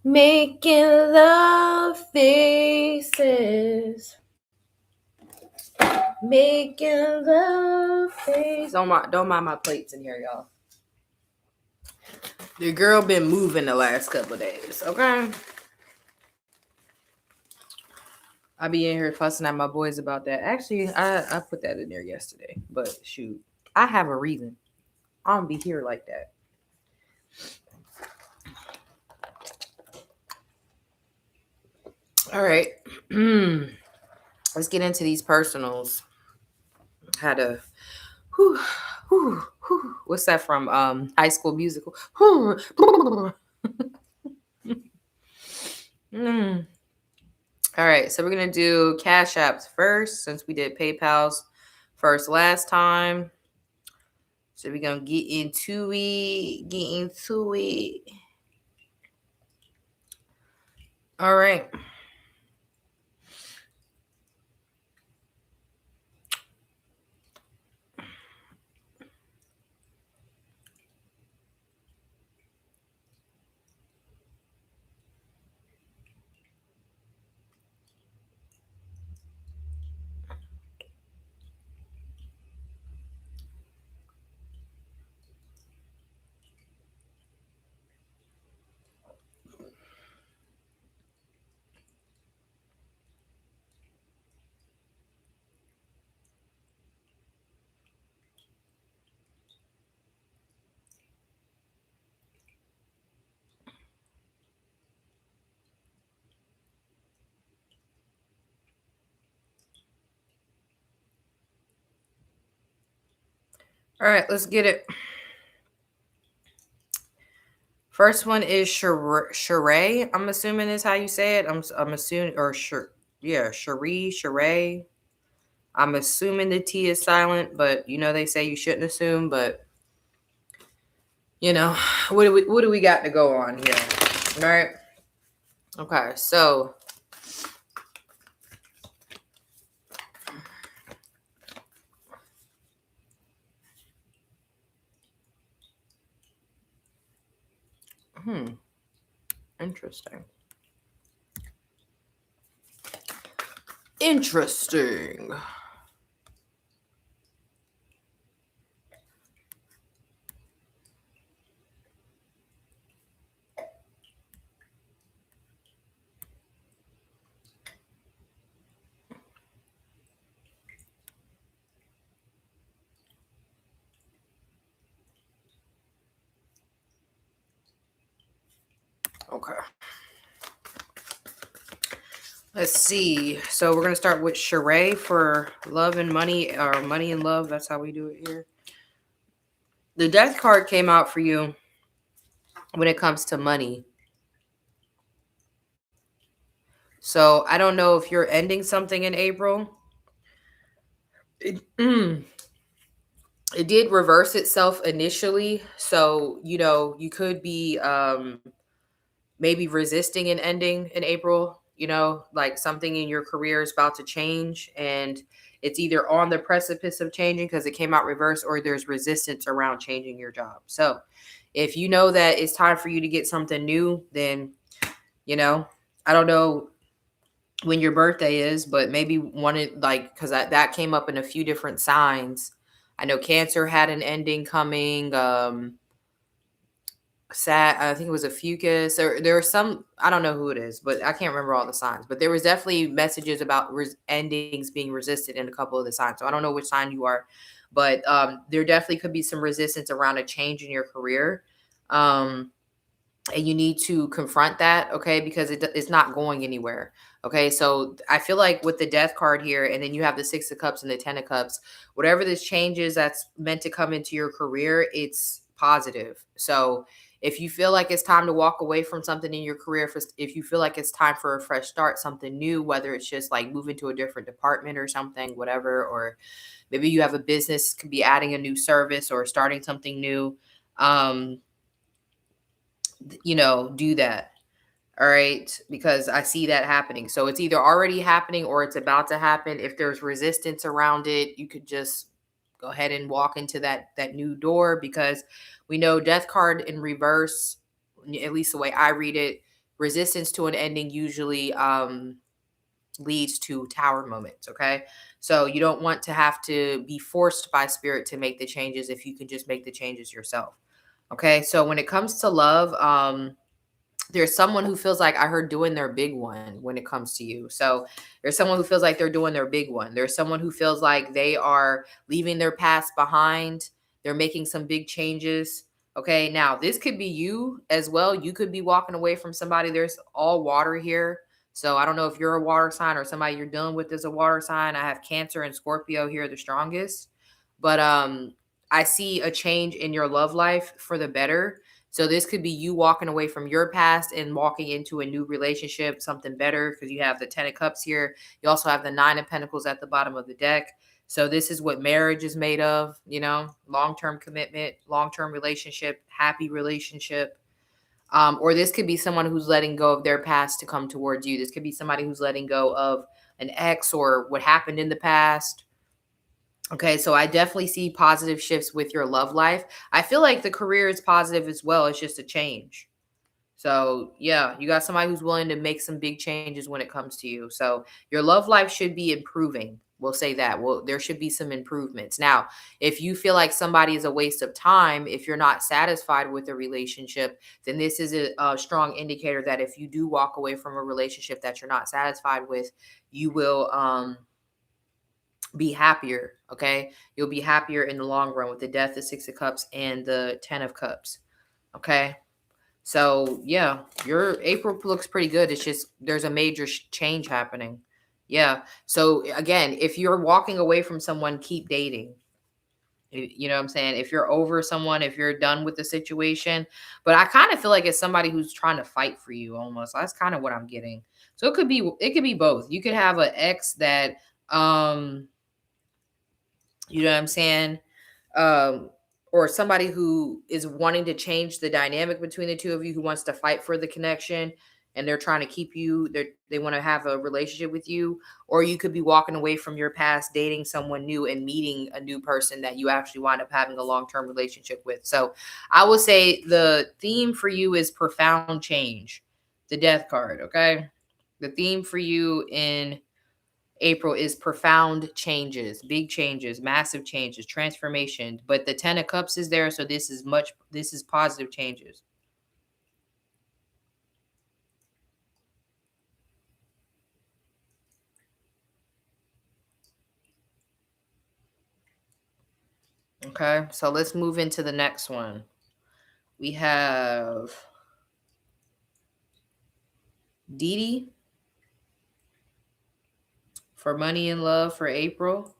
Making love faces. Making love faces. Don't mind my plates in here, y'all. The girl been moving the last couple of days, okay? I be in here fussing at my boys about that. Actually, I put that in there yesterday, but shoot, I have a reason. I don't be here like that. All right, let's get into these personals. Had a, whew, whew, whew. What's that from? High School Musical. All right, so we're gonna do Cash Apps first, since we did PayPal's first last time. So we're gonna get into it. All right. All right, let's get it. First one is Sheree. I'm assuming is how you say it. I'm assuming, or Sheree. I'm assuming the T is silent, but they say you shouldn't assume. But what do we got to go on here? All right. Okay, so interesting. Okay. Let's see. So we're going to start with Sheree for love and money, or money and love. That's how we do it here. The death card came out for you when it comes to money. So I don't know if you're ending something in April. It did reverse itself initially. So, you could be maybe resisting an ending in April, like something in your career is about to change and it's either on the precipice of changing because it came out reverse, or there's resistance around changing your job. So if you know that it's time for you to get something new, then, I don't know when your birthday is, but maybe because that came up in a few different signs. I know Cancer had an ending coming. I think it was a Fucus, or there was some, I don't know who it is, but I can't remember all the signs, but there was definitely messages about endings being resisted in a couple of the signs. So I don't know which sign you are, but there definitely could be some resistance around a change in your career. And you need to confront that, okay, because it's not going anywhere. Okay, so I feel like with the death card here, and then you have the Six of Cups and the Ten of Cups, whatever this changes that's meant to come into your career, it's positive. So if you feel like it's time to walk away from something in your career, if you feel like it's time for a fresh start, something new, whether it's just like moving to a different department or something, whatever, or maybe you have a business, could be adding a new service or starting something new, do that. All right, because I see that happening. So it's either already happening or it's about to happen. If there's resistance around it, you could just go ahead and walk into that new door, because we know death card in reverse, at least the way I read it, resistance to an ending usually leads to tower moments. Okay. So you don't want to have to be forced by spirit to make the changes if you can just make the changes yourself. Okay. So when it comes to love, there's someone who feels like I heard doing their big one when it comes to you. So there's someone who feels like they're doing their big one. There's someone who feels like they are leaving their past behind. They're making some big changes. Okay. Now, this could be you as well. You could be walking away from somebody. There's all water here. So I don't know if you're a water sign or somebody you're dealing with is a water sign. I have Cancer and Scorpio here the strongest. But I see a change in your love life for the better. So this could be you walking away from your past and walking into a new relationship, something better, because you have the 10 of cups here. You also have the 9 of pentacles at the bottom of the deck. So this is what marriage is made of, long-term commitment, long-term relationship, happy relationship. Or this could be someone who's letting go of their past to come towards you. This could be somebody who's letting go of an ex or what happened in the past. Okay, so I definitely see positive shifts with your love life. I feel like the career is positive as well. It's just a change. So, yeah, you got somebody who's willing to make some big changes when it comes to you. So, your love life should be improving. We'll say that. Well, there should be some improvements. Now, if you feel like somebody is a waste of time, if you're not satisfied with the relationship, then this is a strong indicator that if you do walk away from a relationship that you're not satisfied with, you will be happier. Okay, you'll be happier in the long run with the Death, the 6 of Cups, and the 10 of Cups. Okay, so yeah, your April looks pretty good. It's just there's a major change happening. Yeah. So again, if you're walking away from someone, keep dating. You know what I'm saying? If you're over someone, if you're done with the situation, but I kind of feel like it's somebody who's trying to fight for you almost. That's kind of what I'm getting. So it could be both. You could have an ex that um you know what I'm saying? Um, or somebody who is wanting to change the dynamic between the two of you, who wants to fight for the connection and they're trying to keep you, they want to have a relationship with you. Or you could be walking away from your past, dating someone new and meeting a new person that you actually wind up having a long-term relationship with. So I would say the theme for you is profound change, the Death card. Okay. The theme for you in April is profound changes, big changes, massive changes, transformation. But the 10 of Cups is there, so this is positive changes. Okay, so let's move into the next one. We have Dee for money and love for April.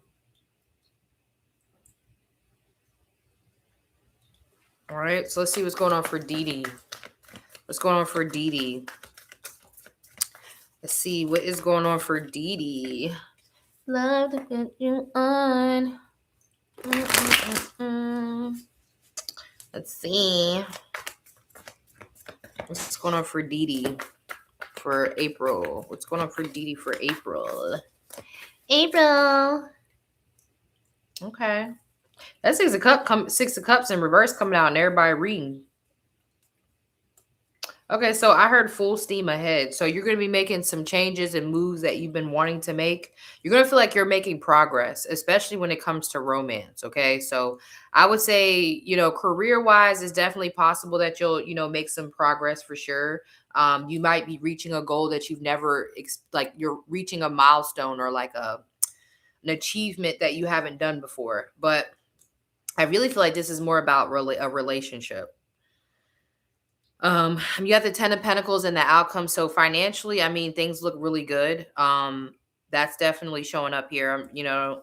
All right, so let's see what's going on for Dee. What's going on for Dee? Let's see what is going on for Dee. Love to get you on. Let's see. What's going on for Dee for April? What's going on for Dee for April? April. Okay. That 6 of Cups in reverse coming out and everybody reading. Okay, so I heard full steam ahead. So you're going to be making some changes and moves that you've been wanting to make. You're going to feel like you're making progress, especially when it comes to romance. Okay, so I would say, career wise, it's definitely possible that you'll, make some progress for sure. You might be reaching a goal that you've never, like you're reaching a milestone or like an achievement that you haven't done before. But I really feel like this is more about a relationship. You got the 10 of Pentacles and the outcome. So financially, I mean, things look really good. That's definitely showing up here. 10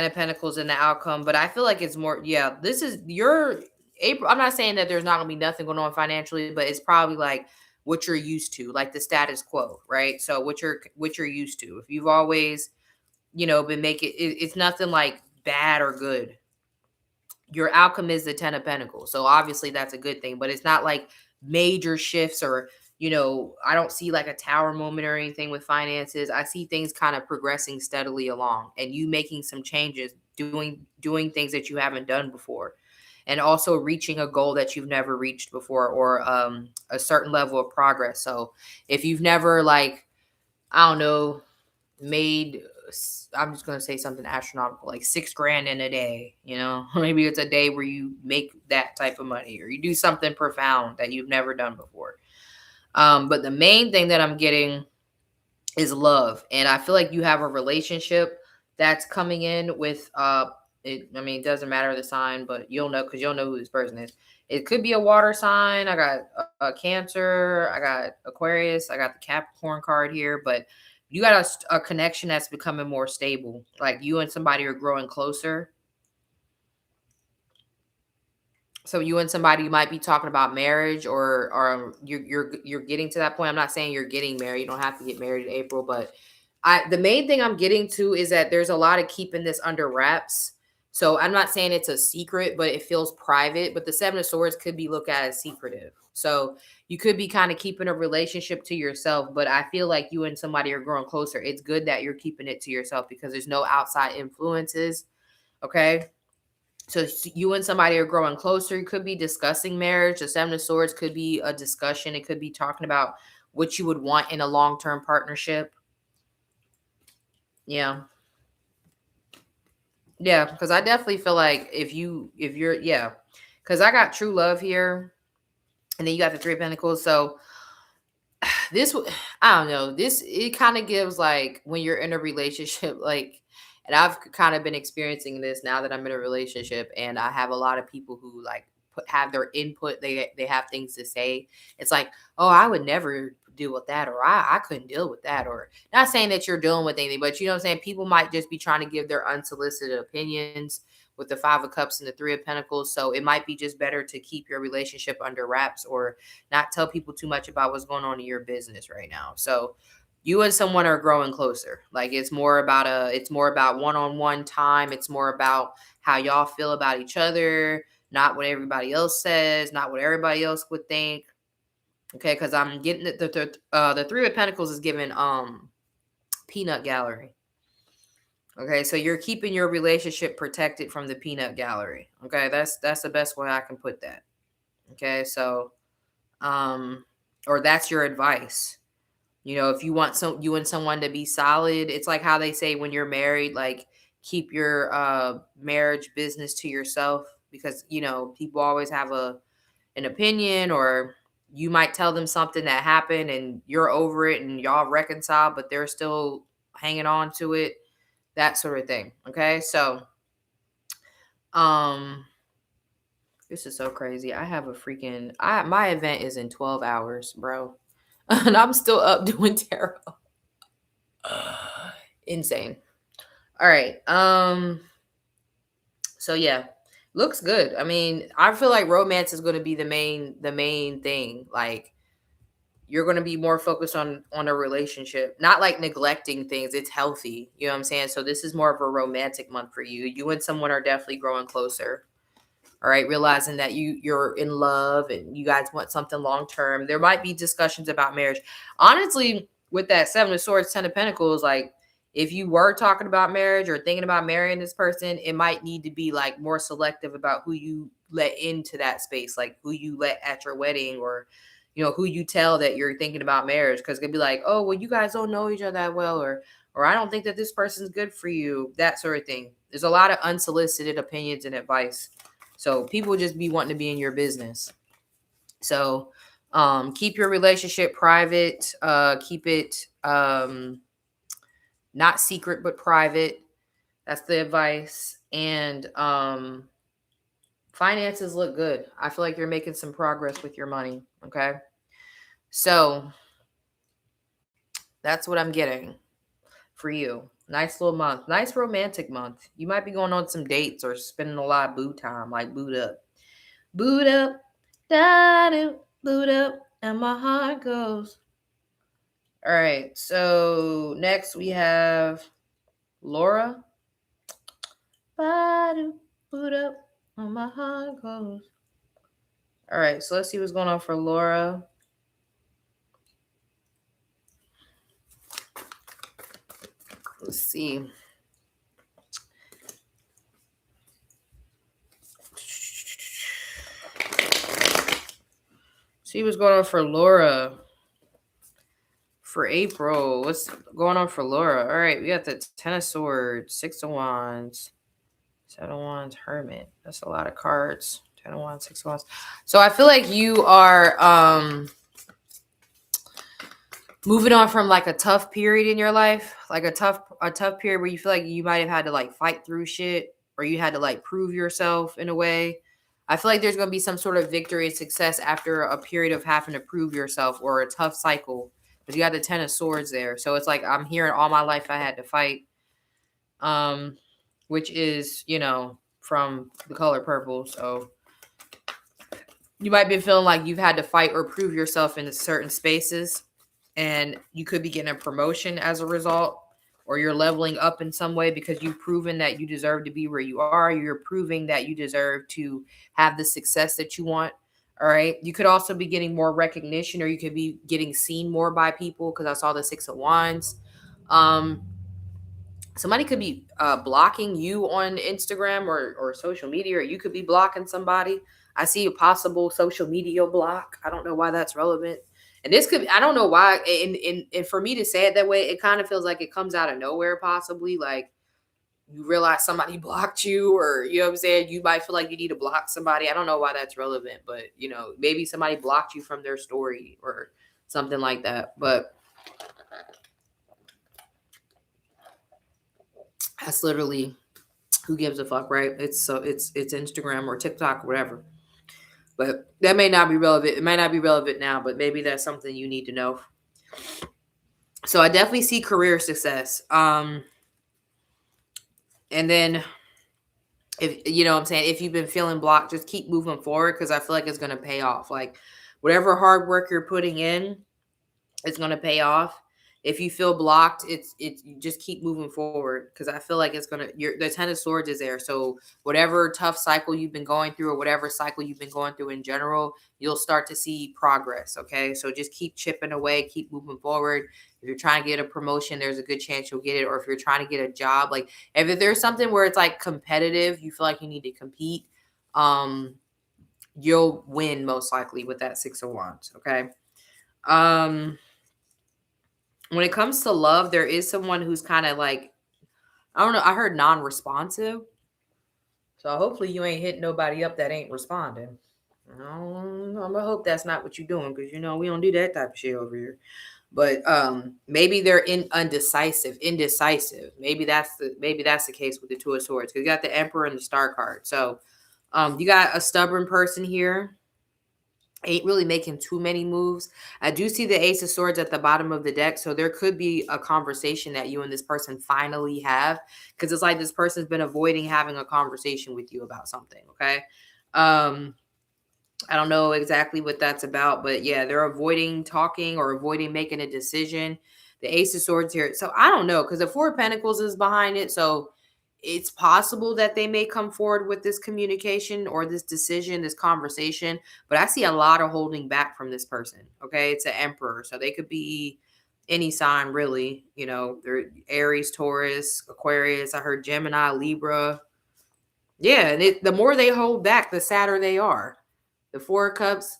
of Pentacles and the outcome, but I feel like it's more, yeah, this is your April. I'm not saying that there's not gonna be nothing going on financially, but it's probably like what you're used to, like the status quo, right? So what you're used to. If you've always, been making it's nothing like bad or good. Your outcome is the 10 of Pentacles. So obviously that's a good thing, but it's not like major shifts or, I don't see like a tower moment or anything with finances. I see things kind of progressing steadily along and you making some changes, doing things that you haven't done before. and also reaching a goal that you've never reached before, or a certain level of progress. So if you've never, like, I don't know, made, I'm just gonna say something astronomical, like 6 grand in a day, maybe it's a day where you make that type of money, or you do something profound that you've never done before. But the main thing that I'm getting is love. And I feel like you have a relationship that's coming in with it doesn't matter the sign, but you'll know, because you'll know who this person is. It could be a water sign. I got a Cancer, I got Aquarius, I got the Capricorn card here, but you got a connection that's becoming more stable. Like you and somebody are growing closer. So you and somebody might be talking about marriage, or you're getting to that point. I'm not saying you're getting married. You don't have to get married in April, but the main thing I'm getting to is that there's a lot of keeping this under wraps. So I'm not saying it's a secret, but it feels private. But the Seven of Swords could be looked at as secretive. So you could be kind of keeping a relationship to yourself, but I feel like you and somebody are growing closer. It's good that you're keeping it to yourself because there's no outside influences. Okay. So you and somebody are growing closer. You could be discussing marriage. The Seven of Swords could be a discussion. It could be talking about what you would want in a long-term partnership. Yeah. Yeah, because I definitely feel like yeah, because I got true love here, and then you got the Three of Pentacles. So this, I don't know, this, it kind of gives like when you're in a relationship, like, and I've kind of been experiencing this now that I'm in a relationship, and I have a lot of people who like have their input. They have things to say. It's like, oh, I would never deal with that, or I couldn't deal with that, or not saying that you're dealing with anything, but you know what I'm saying. People might just be trying to give their unsolicited opinions with the Five of Cups and the Three of Pentacles. So it might be just better to keep your relationship under wraps, or not tell people too much about what's going on in your business right now. So you and someone are growing closer. Like it's more about one-on-one time. It's more about how y'all feel about each other, not what everybody else says, not what everybody else would think. Okay, because I'm getting the Three of Pentacles is given peanut gallery. Okay, so you're keeping your relationship protected from the peanut gallery. Okay, that's the best way I can put that. Okay, so or that's your advice. If you want you and someone to be solid, it's like how they say when you're married, like keep your marriage business to yourself, because people always have an opinion, or you might tell them something that happened and you're over it and y'all reconcile, but they're still hanging on to it, that sort of thing. Okay, so um this is so crazy. I have a freaking my event is in 12 hours, bro. And I'm still up doing tarot. Insane. All right. So yeah, looks good. I mean, I feel like romance is going to be the main thing. Like you're going to be more focused on a relationship, not like neglecting things. It's healthy. You know what I'm saying? So this is more of a romantic month for you. You and someone are definitely growing closer. All right, realizing that you're in love and you guys want something long term. There might be discussions about marriage. Honestly, with that Seven of Swords, Ten of Pentacles, like if you were talking about marriage or thinking about marrying this person, it might need to be like more selective about who you let into that space, like who you let at your wedding, or who you tell that you're thinking about marriage, because it could be like, oh, well, you guys don't know each other that well, or I don't think that this person's good for you, that sort of thing. There's a lot of unsolicited opinions and advice. So people just be wanting to be in your business. So keep your relationship private. Keep it not secret but private. That's the advice. And finances look good. I feel like you're making some progress with your money. Okay. So that's what I'm getting for you. Nice little month. Nice romantic month. You might be going on some dates or spending a lot of boo time, like boot up. Boot up, da-do, boot up, and my heart goes. All right, so next we have Laura. Ba-do, boot up, and my heart goes. All right, so let's see what's going on for Laura. Let's see. See what's going on for Laura for April. What's going on for Laura? All right, we got the Ten of Swords, Six of Wands, Seven of Wands, Hermit. That's a lot of cards. Ten of Wands, Six of Wands. So I feel like you are moving on from like a tough period in your life, like a tough period where you feel like you might have had to like fight through shit, or you had to like prove yourself in a way. I feel like there's going to be some sort of victory and success after a period of having to prove yourself or a tough cycle. Because you got the Ten of Swords there. So it's like I'm hearing all my life I had to fight. Which is, from the color purple. So you might be feeling like you've had to fight or prove yourself in certain spaces, and you could be getting a promotion as a result, or you're leveling up in some way because you've proven that you deserve to be where you are. You're proving that you deserve to have the success that you want. All right. You could also be getting more recognition, or you could be getting seen more by people, because I saw the Six of Wands. Somebody could be blocking you on Instagram or social media, or you could be blocking somebody. I see a possible social media block. I don't know why that's relevant. And this could, I don't know why. And for me to say it that way, it kind of feels like it comes out of nowhere, possibly. Like you realize somebody blocked you, or, you know what I'm saying? You might feel like you need to block somebody. I don't know why that's relevant, but, maybe somebody blocked you from their story or something like that. But that's literally, who gives a fuck, right? It's Instagram or TikTok or whatever. But that may not be relevant. It might not be relevant now, but maybe that's something you need to know. So I definitely see career success. And then, if you know what I'm saying, if you've been feeling blocked, just keep moving forward, because I feel like it's going to pay off. Like whatever hard work you're putting in, it's going to pay off. If you feel blocked, it's you just keep moving forward, because I feel like it's gonna. The Ten of Swords is there, so whatever tough cycle you've been going through, or whatever cycle you've been going through in general, you'll start to see progress. Okay, so just keep chipping away, keep moving forward. If you're trying to get a promotion, there's a good chance you'll get it. Or if you're trying to get a job, like if there's something where it's like competitive, you feel like you need to compete, you'll win most likely with that Six of Wands. Okay. When it comes to love, there is someone who's kind of like, I don't know, I heard non-responsive. So hopefully you ain't hitting nobody up that ain't responding. I'm gonna hope that's not what you're doing, because we don't do that type of shit over here. But maybe they're indecisive. Maybe that's the case with the Two of Swords, because you got the Emperor and the Star card. So you got a stubborn person here, ain't really making too many moves. I do see the Ace of Swords at the bottom of the deck, so there could be a conversation that you and this person finally have, because it's like this person's been avoiding having a conversation with you about something. Okay. I don't know exactly what that's about, but yeah, they're avoiding talking or avoiding making a decision. The Ace of Swords here. So I don't know, because the Four of Pentacles is behind it. So it's possible that they may come forward with this communication or this decision, this conversation. But I see a lot of holding back from this person. Okay. It's an Emperor. So they could be any sign, really. They're Aries, Taurus, Aquarius. I heard Gemini, Libra. Yeah. And the more they hold back, the sadder they are. The Four of Cups,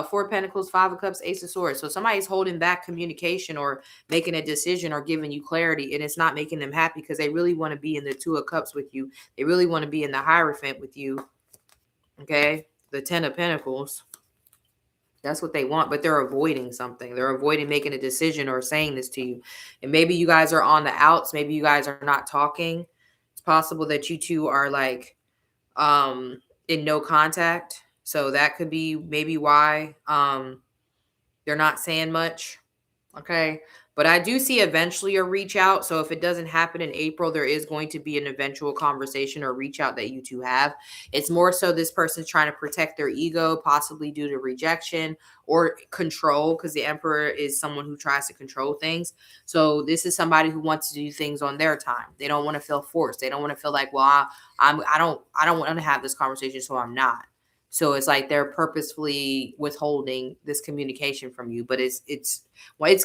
Four of Pentacles, Five of Cups, Ace of Swords. So somebody's holding back communication or making a decision or giving you clarity, and it's not making them happy, because they really want to be in the Two of Cups with you. They really want to be in the Hierophant with you. Okay. The Ten of Pentacles. That's what they want, but they're avoiding something. They're avoiding making a decision or saying this to you. And maybe you guys are on the outs. Maybe you guys are not talking. It's possible that you two are like in no contact. So that could be maybe why they're not saying much. Okay. But I do see eventually a reach out. So if it doesn't happen in April, there is going to be an eventual conversation or reach out that you two have. It's more so this person's trying to protect their ego, possibly due to rejection or control, because the Emperor is someone who tries to control things. So this is somebody who wants to do things on their time. They don't want to feel forced. They don't want to feel like, well, I don't want to have this conversation, so I'm not. So it's like they're purposefully withholding this communication from you, but it's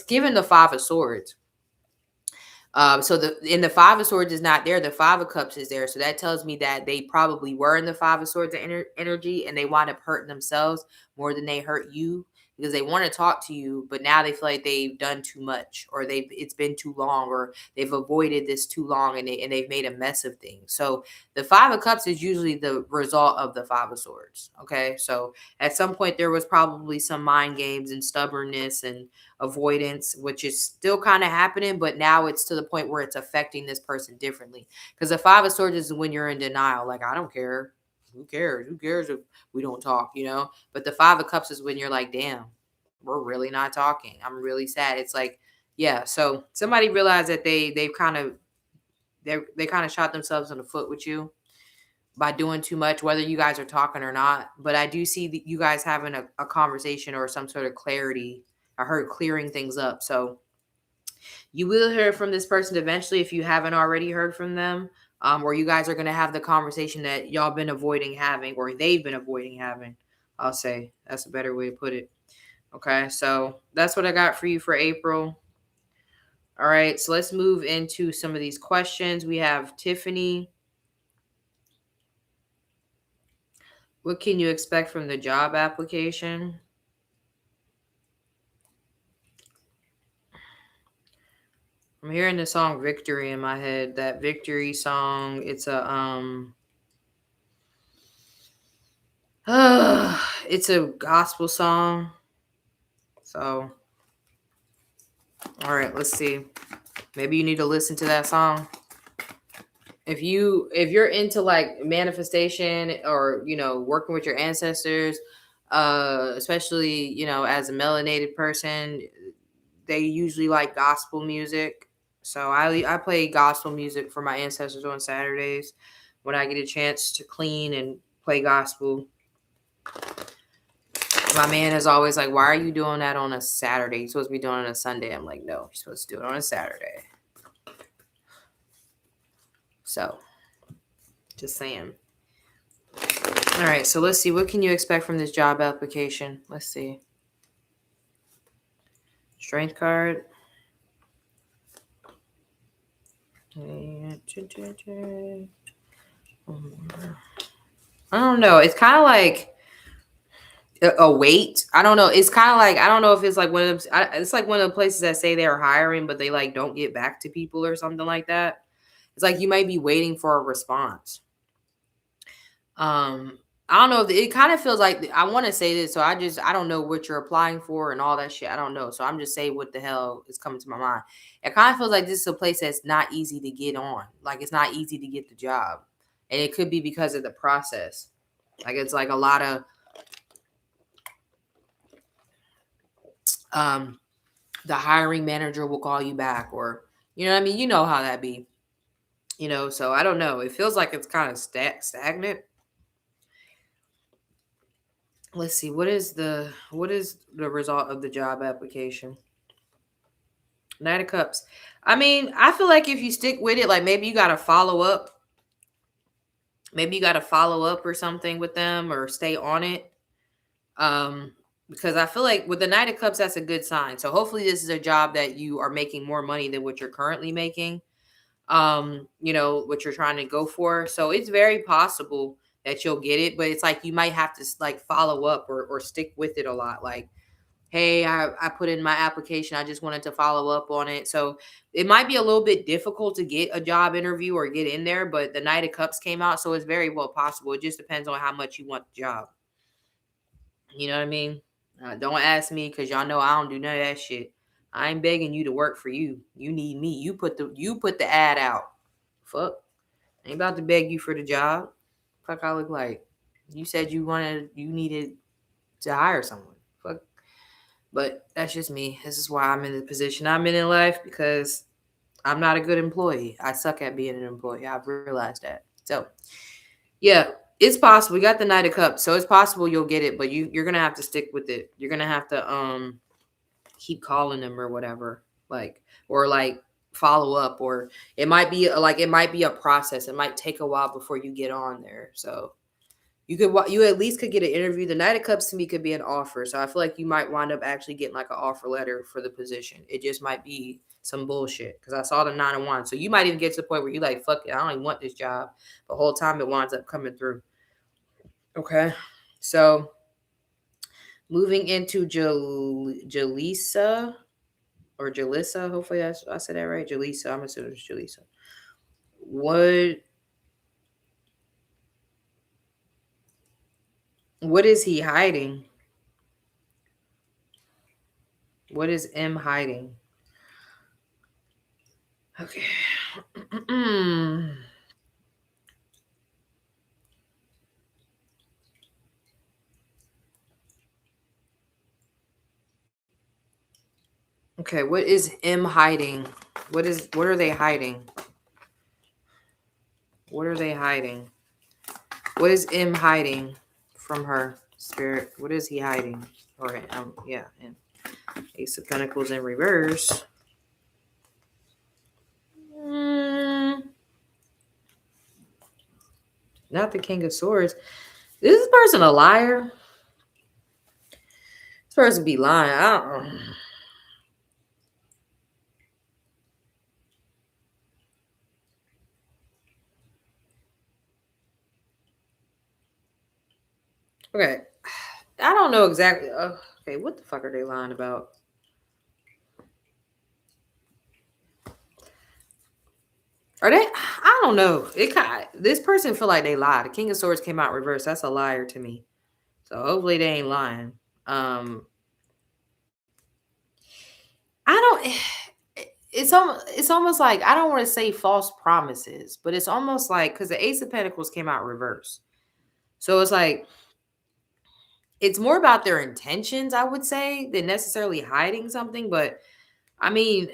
given the Five of Swords. So the Five of Swords is not there. The Five of Cups is there. So that tells me that they probably were in the Five of Swords energy, and they wind up hurting themselves more than they hurt you. because they want to talk to you, but now they feel like they've done too much, or it's been too long, or they've avoided this too long, and they've made a mess of things. So the Five of Cups is usually the result of the Five of Swords. Okay, so at some point there was probably some mind games and stubbornness and avoidance, which is still kind of happening, but now it's to the point where it's affecting this person differently. Because the Five of Swords is when you're in denial, like, I don't care. Who cares? Who cares if we don't talk, you know? But the Five of Cups is when you're like, damn, we're really not talking. I'm really sad. It's like, yeah. So somebody realized that they kind of shot themselves in the foot with you by doing too much, whether you guys are talking or not. But I do see that you guys having a conversation or some sort of clarity. I heard clearing things up. So you will hear from this person eventually if you haven't already heard from them. Or you guys are going to have the conversation that y'all been avoiding having, or they've been avoiding having. I'll say that's a better way to put it. Okay, so that's what I got for you for April. All right, so let's move into some of these questions. We have Tiffany. What can you expect from the job application? I'm hearing the song Victory in my head. That Victory song, it's a gospel song. So, all right, let's see. Maybe you need to listen to that song. If you're into like manifestation, or working with your ancestors, especially as a melanated person, they usually like gospel music. So I play gospel music for my ancestors on Saturdays when I get a chance to clean and play gospel. My man is always like, "Why are you doing that on a Saturday? You're supposed to be doing it on a Sunday." I'm like, "No, you're supposed to do it on a Saturday." So, just saying. All right, so let's see. What can you expect from this job application? Let's see. Strength card. I don't know. It's kind of like a wait. I don't know. It's kind of like, I don't know if it's like one of them. It's like one of the places that say they're hiring, but they like don't get back to people or something like that. It's like you might be waiting for a response. I don't know if it kind of feels like, I want to say this, so I don't know what you're applying for and all that shit. I don't know, so I'm just saying what the hell is coming to my mind. It kind of feels like this is a place that's not easy to get on. Like, it's not easy to get the job, and it could be because of the process. Like, it's like a lot of um the hiring manager will call you back, or you know what I mean. You know how that be. So I don't know. It feels like it's kind of stagnant. Let's see, what is the result of the job application? Knight of Cups. I mean, I feel like if you stick with it, like maybe you got to follow up. Maybe you got to follow up or something with them, or stay on it. Um, because I feel like with the Knight of Cups, that's a good sign. So hopefully this is a job that you are making more money than what you're currently making. What you're trying to go for. So it's very possible that you'll get it, but it's like you might have to like follow up, or stick with it a lot. Like, hey, I put in my application. I just wanted to follow up on it. So it might be a little bit difficult to get a job interview or get in there, but the Knight of Cups came out. So it's very well possible. It just depends on how much you want the job. You know what I mean? Don't ask me, because y'all know I don't do none of that shit. I ain't begging you to work for you. You need me. You put the ad out. Fuck. I ain't about to beg you for the job. Fuck I look like. You said you needed to hire someone. Fuck. But that's just me. This is why I'm in the position I'm in life, because I'm not a good employee. I suck at being an employee. I've realized that. So yeah, it's possible. We got the Knight of Cups, so it's possible you'll get it, but you're gonna have to stick with it. You're gonna have to keep calling them or whatever, like, or like follow up, or it might be a process. It might take a while before you get on there. So you at least could get an interview. The Knight of Cups to me could be an offer. So I feel like you might wind up actually getting like an offer letter for the position. It just might be some bullshit, because I saw the Nine of Wands. So you might even get to the point where you like, fuck it, I don't even want this job. The whole time it winds up coming through. Okay. So Moving into Jalisa or Jalissa. Hopefully I said that right. Jalisa. I'm assuming it's Jalisa. What what is he hiding? What is M hiding? Okay. Okay, what is M hiding? What are they hiding? What are they hiding? What is M hiding from her spirit? What is he hiding? Or yeah, and Ace of Pentacles in reverse. Mm, not the King of Swords. Is this person a liar? This person be lying. I don't. Okay, I don't know exactly. Okay, what the fuck are they lying about? Are they? I don't know. This person feel like they lied. The King of Swords came out reverse. That's a liar to me. So hopefully they ain't lying. I don't. It's almost like I don't want to say false promises, but it's almost like because the Ace of Pentacles came out reverse, so it's like it's more about their intentions, I would say, than necessarily hiding something. But I mean,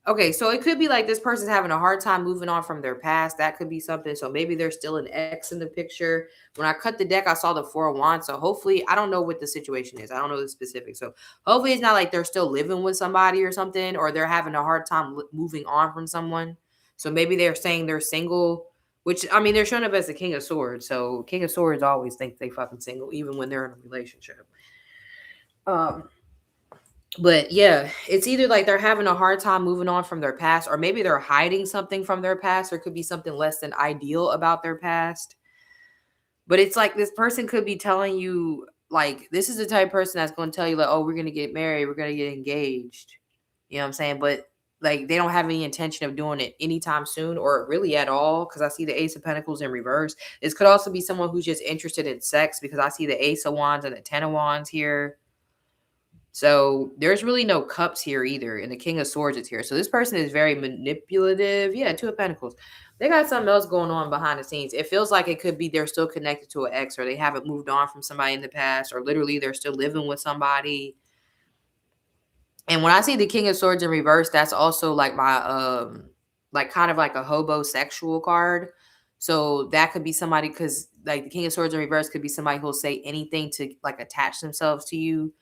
okay, so it could be like this person's having a hard time moving on from their past. That could be something. So maybe there's still an ex in the picture. When I cut the deck, I saw the Four of Wands. So hopefully, I don't know what the situation is. I don't know the specifics. So hopefully, it's not like they're still living with somebody or something, or they're having a hard time moving on from someone. So maybe they're saying they're single, which I mean, they're showing up as the King of Swords. So King of Swords always think they fucking single, even when they're in a relationship. Um, but yeah, it's either like they're having a hard time moving on from their past, or maybe they're hiding something from their past, or it could be something less than ideal about their past. But it's like this person could be telling you, like, this is the type of person that's going to tell you, like, oh, we're going to get married, we're going to get engaged. You know what I'm saying? But like, they don't have any intention of doing it anytime soon or really at all. Cause I see the Ace of Pentacles in reverse. This could also be someone who's just interested in sex because I see the Ace of Wands and the Ten of Wands here. So there's really no cups here either, and the King of Swords is here. So this person is very manipulative. Yeah, Two of Pentacles. They got something else going on behind the scenes. It feels like it could be they're still connected to an ex, or they haven't moved on from somebody in the past, or literally they're still living with somebody. And when I see the King of Swords in reverse, that's also like my like kind of like a hobosexual card. So that could be somebody, because like the King of Swords in reverse could be somebody who'll say anything to like attach themselves to you.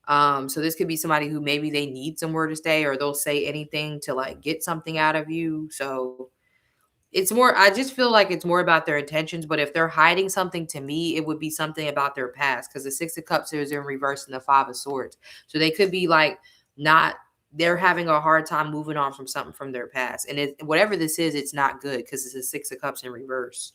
So this could be somebody who maybe they need somewhere to stay, or they'll say anything to like get something out of you. So it's more, I just feel like it's more about their intentions. But if they're hiding something to me, it would be something about their past, because the Six of Cups is in reverse and the Five of Swords. So they could be like not, they're having a hard time moving on from something from their past. And whatever this is, it's not good because it's a Six of Cups in reverse.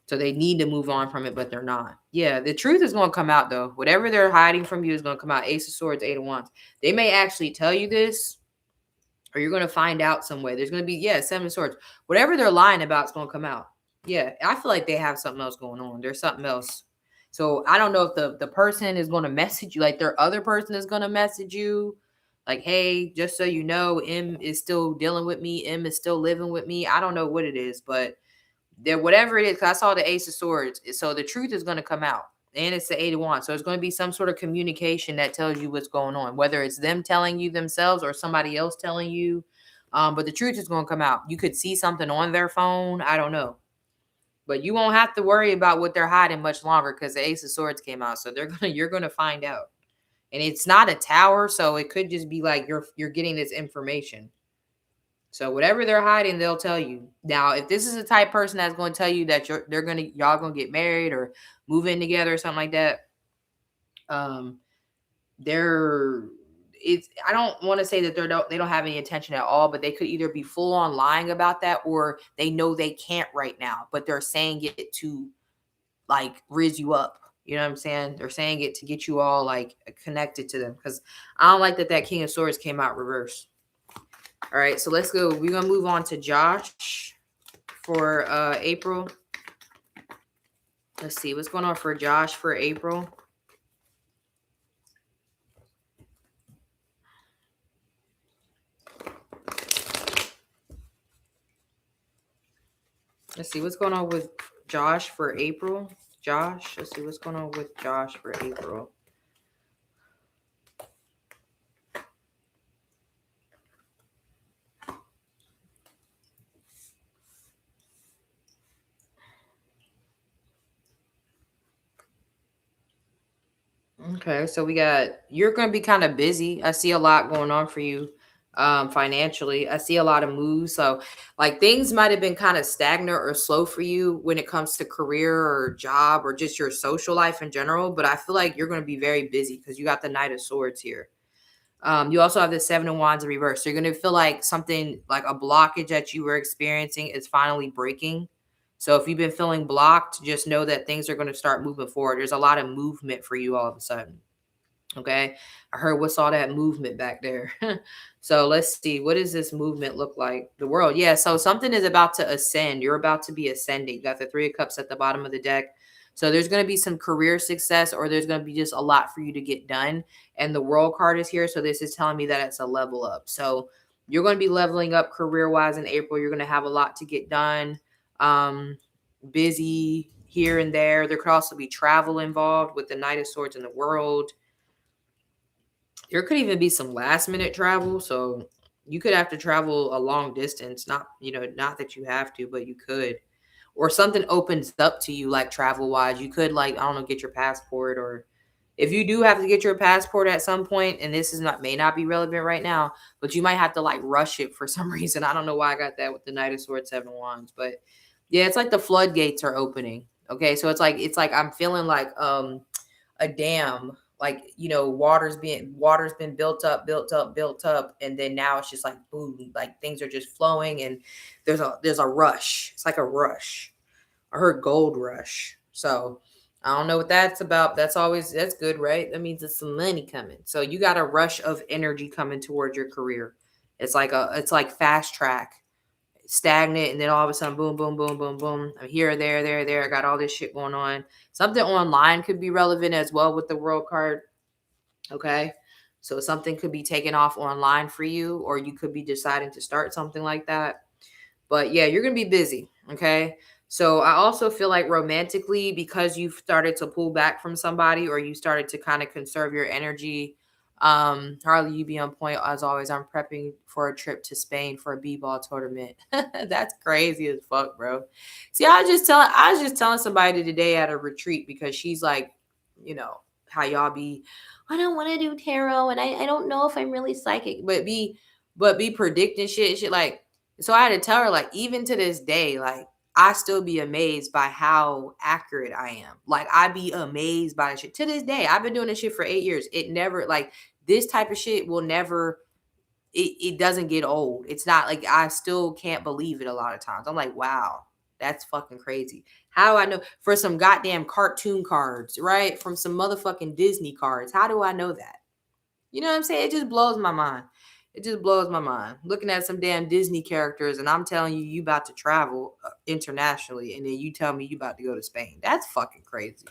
So they need to move on from it, but they're not. Yeah, the truth is going to come out though. Whatever they're hiding from you is going to come out. Ace of Swords, Eight of Wands. They may actually tell you this, or you're going to find out some way. There's going to be, yeah, Seven of Swords. Whatever they're lying about is going to come out. Yeah, I feel like they have something else going on. There's something else. So I don't know if the person is going to message you, like their other person is going to message you, like, hey, just so you know, M is still dealing with me. M is still living with me. I don't know what it is, but there, whatever it is, because I saw the Ace of Swords. So the truth is going to come out. And it's the Eight of Wands. So it's going to be some sort of communication that tells you what's going on, whether it's them telling you themselves or somebody else telling you. But the truth is going to come out. You could see something on their phone. I don't know. But you won't have to worry about what they're hiding much longer, because the Ace of Swords came out. So you're gonna find out. And it's not a tower, so it could just be like you're getting this information. So whatever they're hiding, they'll tell you. Now, if this is a type person that's going to tell you that y'all gonna get married or move in together or something like that, um, they're it's I don't want to say that they don't have any intention at all, but they could either be full on lying about that, or they know they can't right now, but they're saying it to like riz you up. You know what I'm saying? They're saying it to get you all like connected to them because I don't like that that King of Swords came out reverse. All right, so let's go. We're gonna move on to Josh for April. Let's see what's going on for Josh for April. Let's see what's going on with Josh for April. Josh, let's see what's going on with Josh for April. Okay, so we got you're going to be kind of busy. I see a lot going on for you financially. I see a lot of moves. So like things might have been kind of stagnant or slow for you when it comes to career or job or just your social life in general, but I feel like you're going to be very busy because you got the Knight of Swords here. You also have the Seven of Wands in reverse. So you're going to feel like something like a blockage that you were experiencing is finally breaking. So if you've been feeling blocked, just know that things are going to start moving forward. There's a lot of movement for you all of a sudden. Okay. I heard what's all that movement back there. So let's see. What does this movement look like? The world. Yeah. So something is about to ascend. You're about to be ascending. You got the Three of Cups at the bottom of the deck. So there's going to be some career success or there's going to be just a lot for you to get done. And the world card is here. So this is telling me that it's a level up. So you're going to be leveling up career wise in April. You're going to have a lot to get done. Busy here and there. There could also be travel involved with the Knight of Swords in the world. There could even be some last minute travel. So you could have to travel a long distance. Not, not that you have to, but you could. Or something opens up to you like travel wise. You could like, I don't know, get your passport or if you do have to get your passport at some point, and this is not may not be relevant right now, but you might have to like rush it for some reason. I don't know why I got that with the Knight of Swords, Seven of Wands, but yeah, it's like the floodgates are opening. Okay, so it's like I'm feeling like a dam, like water's been built up, and then now it's just like boom, like things are just flowing, and there's a rush. It's like a rush. I heard gold rush, so I don't know what that's about. That's good, right? That means there's some money coming. So you got a rush of energy coming towards your career. It's like fast track, stagnant, and then all of a sudden, boom, boom, boom, boom, boom. I'm here, there. I got all this shit going on. Something online could be relevant as well with the world card. Okay. So something could be taken off online for you, or you could be deciding to start something like that. But yeah, you're going to be busy. Okay. So I also feel like romantically, because you've started to pull back from somebody or you started to kind of conserve your energy. Harley, you be on point as always. I'm prepping for a trip to Spain for a b-ball tournament. That's crazy as fuck, bro. See, I was just telling somebody today at a retreat because she's like, you know, how y'all be, I don't want to do tarot and I don't know if I'm really psychic, but be predicting shit like, so I had to tell her, like, even to this day, like, I still be amazed by how accurate I am. Like, I be amazed by the shit. To this day, I've been doing this shit for 8 years. It never, like, this type of shit will never, it doesn't get old. It's not like I still can't believe it a lot of times. I'm like, wow, that's fucking crazy. How do I know for some goddamn cartoon cards, right? From some motherfucking Disney cards. How do I know that? You know what I'm saying? It just blows my mind. It just blows my mind. Looking at some damn Disney characters and I'm telling you, you about to travel internationally and then you tell me you about to go to Spain. That's fucking crazy.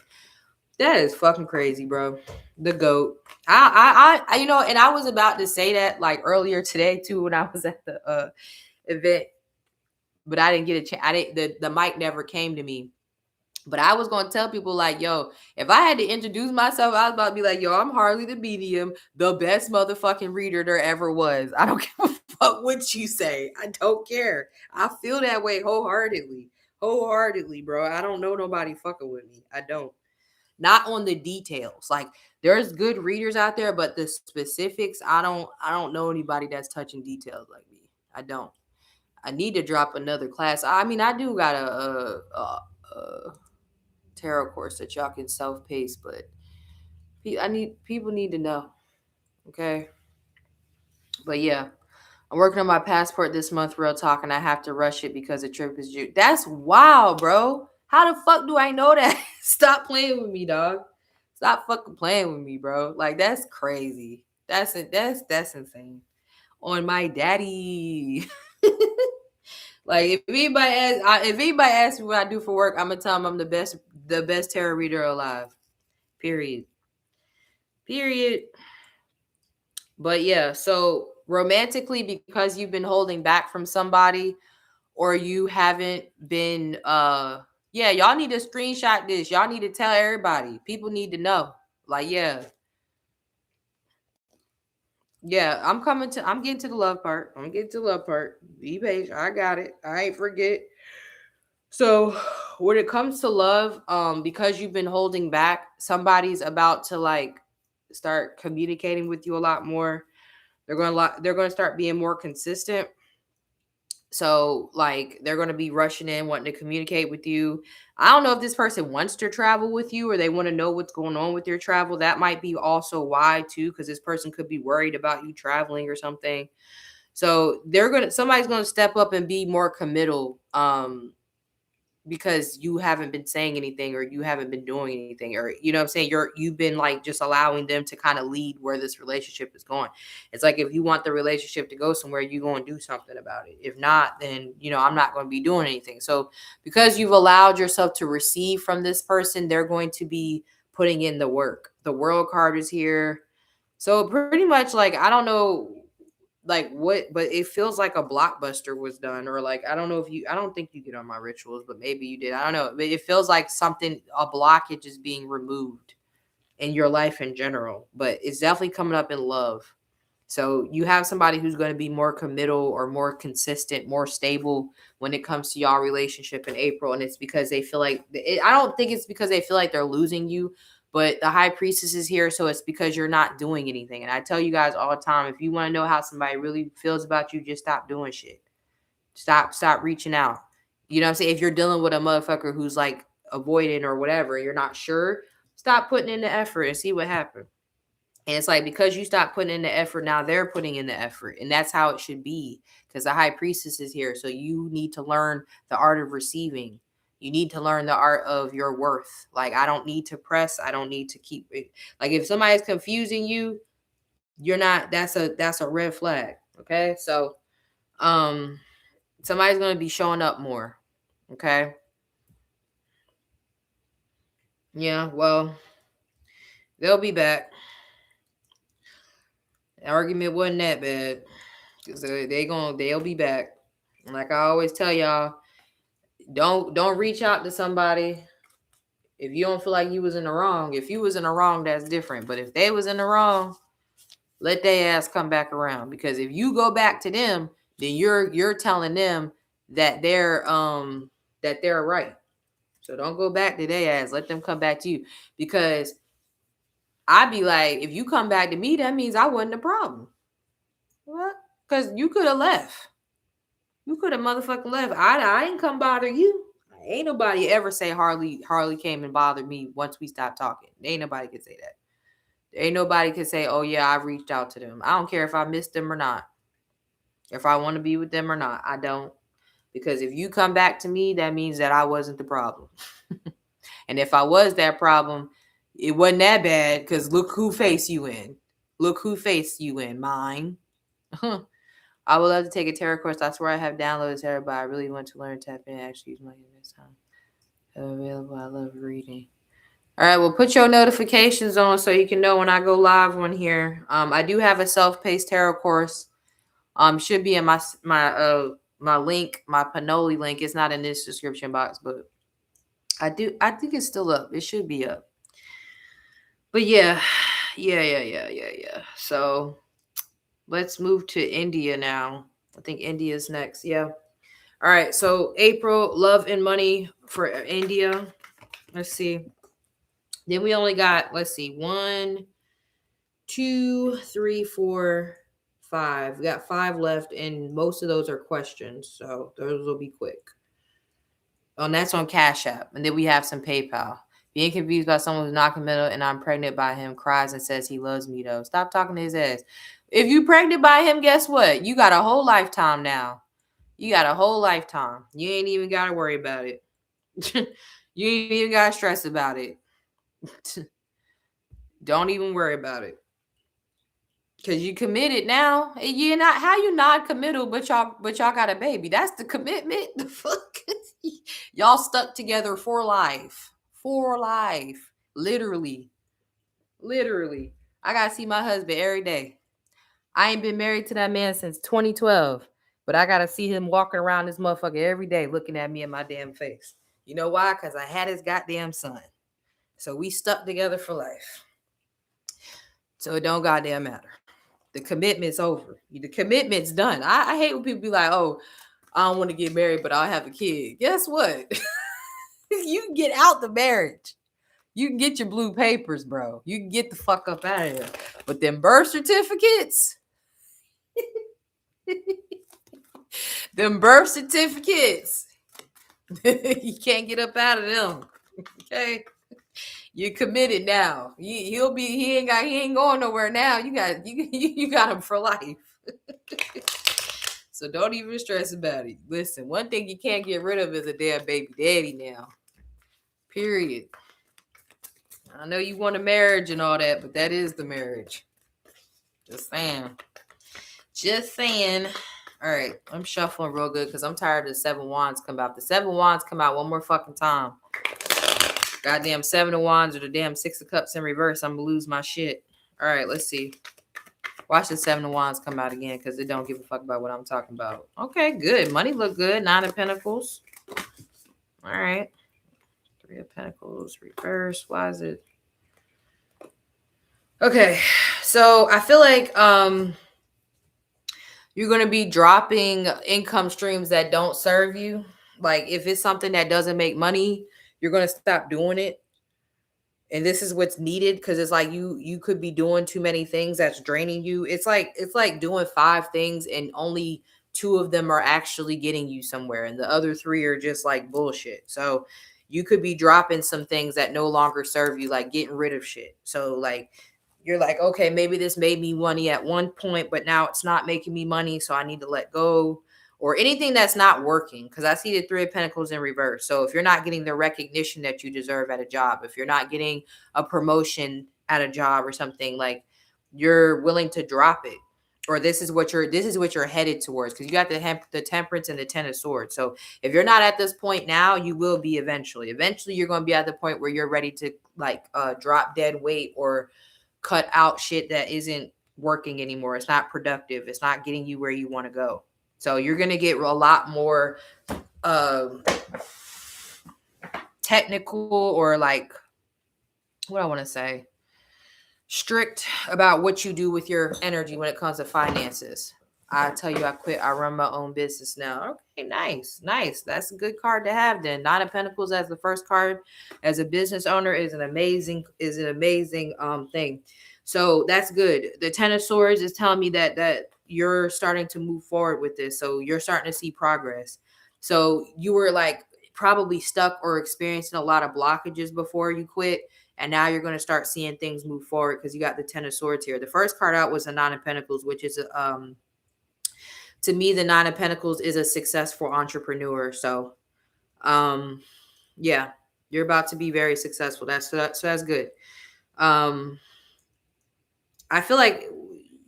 That is fucking crazy, bro. The goat. And I was about to say that like earlier today too when I was at the event, but I didn't get a chance. I didn't. The mic never came to me. But I was gonna tell people like, yo, if I had to introduce myself, I was about to be like, yo, I'm Harley the medium, the best motherfucking reader there ever was. I don't give a fuck what you say. I don't care. I feel that way wholeheartedly. Wholeheartedly, bro. I don't know nobody fucking with me. I don't. Not on the details. Like there's good readers out there, but the specifics, I don't know anybody that's touching details like me. I don't. I need to drop another class. I mean, I do got a tarot course that y'all can self pace, but people need to know. Okay. But yeah, I'm working on my passport this month, real talk, and I have to rush it because the trip is due. That's wild, bro. How the fuck do I know that? Stop playing with me, dog. Stop fucking playing with me, bro. Like that's crazy. That's insane. On my daddy. Like if anybody asks me what I do for work, I'm gonna tell them I'm the best tarot reader alive. Period. Period. But yeah, so romantically, because you've been holding back from somebody, or you haven't been yeah, y'all need to screenshot this. Y'all need to tell everybody. People need to know. Like, yeah. Yeah, I'm getting to the love part. I'm getting to the love part. Be patient. I got it. I ain't forget. So when it comes to love, because you've been holding back, somebody's about to like start communicating with you a lot more. They're gonna start being more consistent. So like they're gonna be rushing in, wanting to communicate with you. I don't know if this person wants to travel with you or they want to know what's going on with your travel. That might be also why too, because this person could be worried about you traveling or something. So somebody's gonna step up and be more committal. Because you haven't been saying anything or you haven't been doing anything, or you know what I'm saying, you've been like just allowing them to kind of lead where this relationship is going. It's like if you want the relationship to go somewhere, you're going to do something about it. If not, then I'm not going to be doing anything. So because you've allowed yourself to receive from this person, they're going to be putting in the work. The world card is here. So pretty much like I don't know like what, but it feels like a blockbuster was done, or like I don't think you get on my rituals, but maybe you did. I don't know, but it feels like a blockage is being removed in your life in general, but it's definitely coming up in love. So you have somebody who's going to be more committal or more consistent, more stable when it comes to y'all relationship in April. And it's because they feel like I don't think it's because they feel like they're losing you, but the high priestess is here. So it's because you're not doing anything. And I tell you guys all the time, if you want to know how somebody really feels about you, just stop doing shit. Stop reaching out. You know what I'm saying? If you're dealing with a motherfucker who's like avoiding or whatever, you're not sure, stop putting in the effort and see what happens. And it's like because you stop putting in the effort, now they're putting in the effort. And that's how it should be because the high priestess is here. So you need to learn the art of receiving. You need to learn the art of your worth. Like, I don't need to press. I don't need to keep it. Like, if somebody's confusing you, you're not, that's a red flag. Okay. So, um, somebody's going to be showing up more. Okay. Yeah. Well, they'll be back. The argument wasn't that bad. So they'll be back. Like I always tell y'all, don't reach out to somebody if you don't feel like you was in the wrong. If you was in the wrong, that's different. But if they was in the wrong, let their ass come back around. Because if you go back to them, then you're telling them that they're right. So don't go back to their ass. Let them come back to you. Because I'd be like, if you come back to me, that means I wasn't the problem. What? Because you could have left. You could have motherfucking left. I ain't come bother you. Ain't nobody ever say Harley came and bothered me once we stopped talking. Ain't nobody can say that. Ain't nobody can say, oh yeah, I reached out to them. I don't care if I missed them or not. If I want to be with them or not, I don't. Because if you come back to me, that means that I wasn't the problem. And if I was that problem, it wasn't that bad because look who faced you in. Look who faced you in. Mine. I would love to take a tarot course. I swear I have downloaded tarot, but I really want to learn tap in and actually use my game this time. Available. I love reading. All right, well, put your notifications on so you can know when I go live on here. I do have a self-paced tarot course. Should be in my link, my Panoli link. It's not in this description box, but I think it's still up. It should be up. But yeah. So let's move to India now. I think India's next. Yeah. All right. So April, love and money for India. Let's see. Then we only got, let's see, 1, 2, 3, 4, 5. We got 5 left, and most of those are questions. So those will be quick. And that's on Cash App. And then we have some PayPal. Being confused by someone who's not committed and I'm pregnant by him, cries and says he loves me though. Stop talking to his ass. If you pregnant by him, guess what? You got a whole lifetime now. You got a whole lifetime. You ain't even got to worry about it. You ain't even got to stress about it. Don't even worry about it. Cause you committed now. You're not how you non-committal, but y'all got a baby. That's the commitment. The fuck? Y'all stuck together for life. For life. Literally. Literally. I gotta see my husband every day. I ain't been married to that man since 2012. But I gotta see him walking around this motherfucker every day looking at me in my damn face. You know why? Because I had his goddamn son. So we stuck together for life. So it don't goddamn matter. The commitment's over. The commitment's done. I hate when people be like, oh, I don't want to get married, but I'll have a kid. Guess what? You can get out the marriage. You can get your blue papers, bro. You can get the fuck up out of here. But them birth certificates, them birth certificates, you can't get up out of them. Okay. You're committed now. He ain't going nowhere now. You got him for life. So don't even stress about it. Listen, one thing you can't get rid of is a damn baby daddy now. Period. I know you want a marriage and all that, but that is the marriage. Just saying. Just saying. All right, I'm shuffling real good because I'm tired of the 7 wands come out. The 7 wands come out one more fucking time. Goddamn 7 of wands or the damn 6 of cups in reverse. I'm gonna lose my shit. All right, let's see. Watch the 7 of wands come out again because it don't give a fuck about what I'm talking about. Okay, good. Money look good. 9 of pentacles. All right. 3 of pentacles reverse. Why is it? Okay, so I feel like you're going to be dropping income streams that don't serve you. Like if it's something that doesn't make money, you're going to stop doing it. And this is what's needed because it's like you could be doing too many things that's draining you. It's like doing 5 things and only 2 of them are actually getting you somewhere and the other 3 are just like bullshit. So you could be dropping some things that no longer serve you, like getting rid of shit. So like you're like, okay, maybe this made me money at one point, but now it's not making me money, so I need to let go. Or anything that's not working, because I see the 3 of pentacles in reverse. So if you're not getting the recognition that you deserve at a job, if you're not getting a promotion at a job or something, like you're willing to drop it, or this is what you're headed towards, because you got the temperance and the 10 of swords. So if you're not at this point now, you will be eventually you're going to be at the point where you're ready to like drop dead weight or cut out shit that isn't working anymore. It's not productive. It's not getting you where you want to go. So you're going to get a lot more technical, or like, what I want to say, strict about what you do with your energy when it comes to finances. I tell you, I run my own business now. Okay, nice. That's a good card to have then. 9 of Pentacles as the first card as a business owner is an amazing thing. So that's good. The 10 of Swords is telling me that you're starting to move forward with this. So you're starting to see progress. So you were like probably stuck or experiencing a lot of blockages before you quit. And now you're going to start seeing things move forward because you got the 10 of Swords here. The first card out was the 9 of Pentacles, which is to me, the 9 of Pentacles is a successful entrepreneur. So yeah, you're about to be very successful. So that's good. I feel like,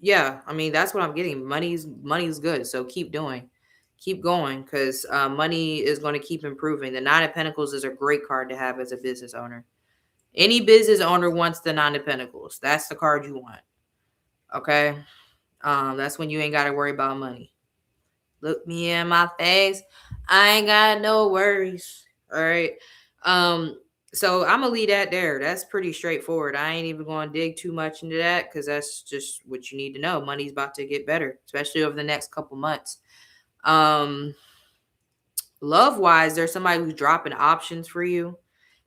yeah, I mean, that's what I'm getting. Money's good. So keep going, because money is going to keep improving. The 9 of Pentacles is a great card to have as a business owner. Any business owner wants the 9 of Pentacles. That's the card you want. Okay. That's when you ain't got to worry about money. Look me in my face. I ain't got no worries. All right. So I'm gonna leave that there. That's pretty straightforward. I ain't even gonna dig too much into that because that's just what you need to know. Money's about to get better, especially over the next couple months. Love wise, there's somebody who's dropping options for you.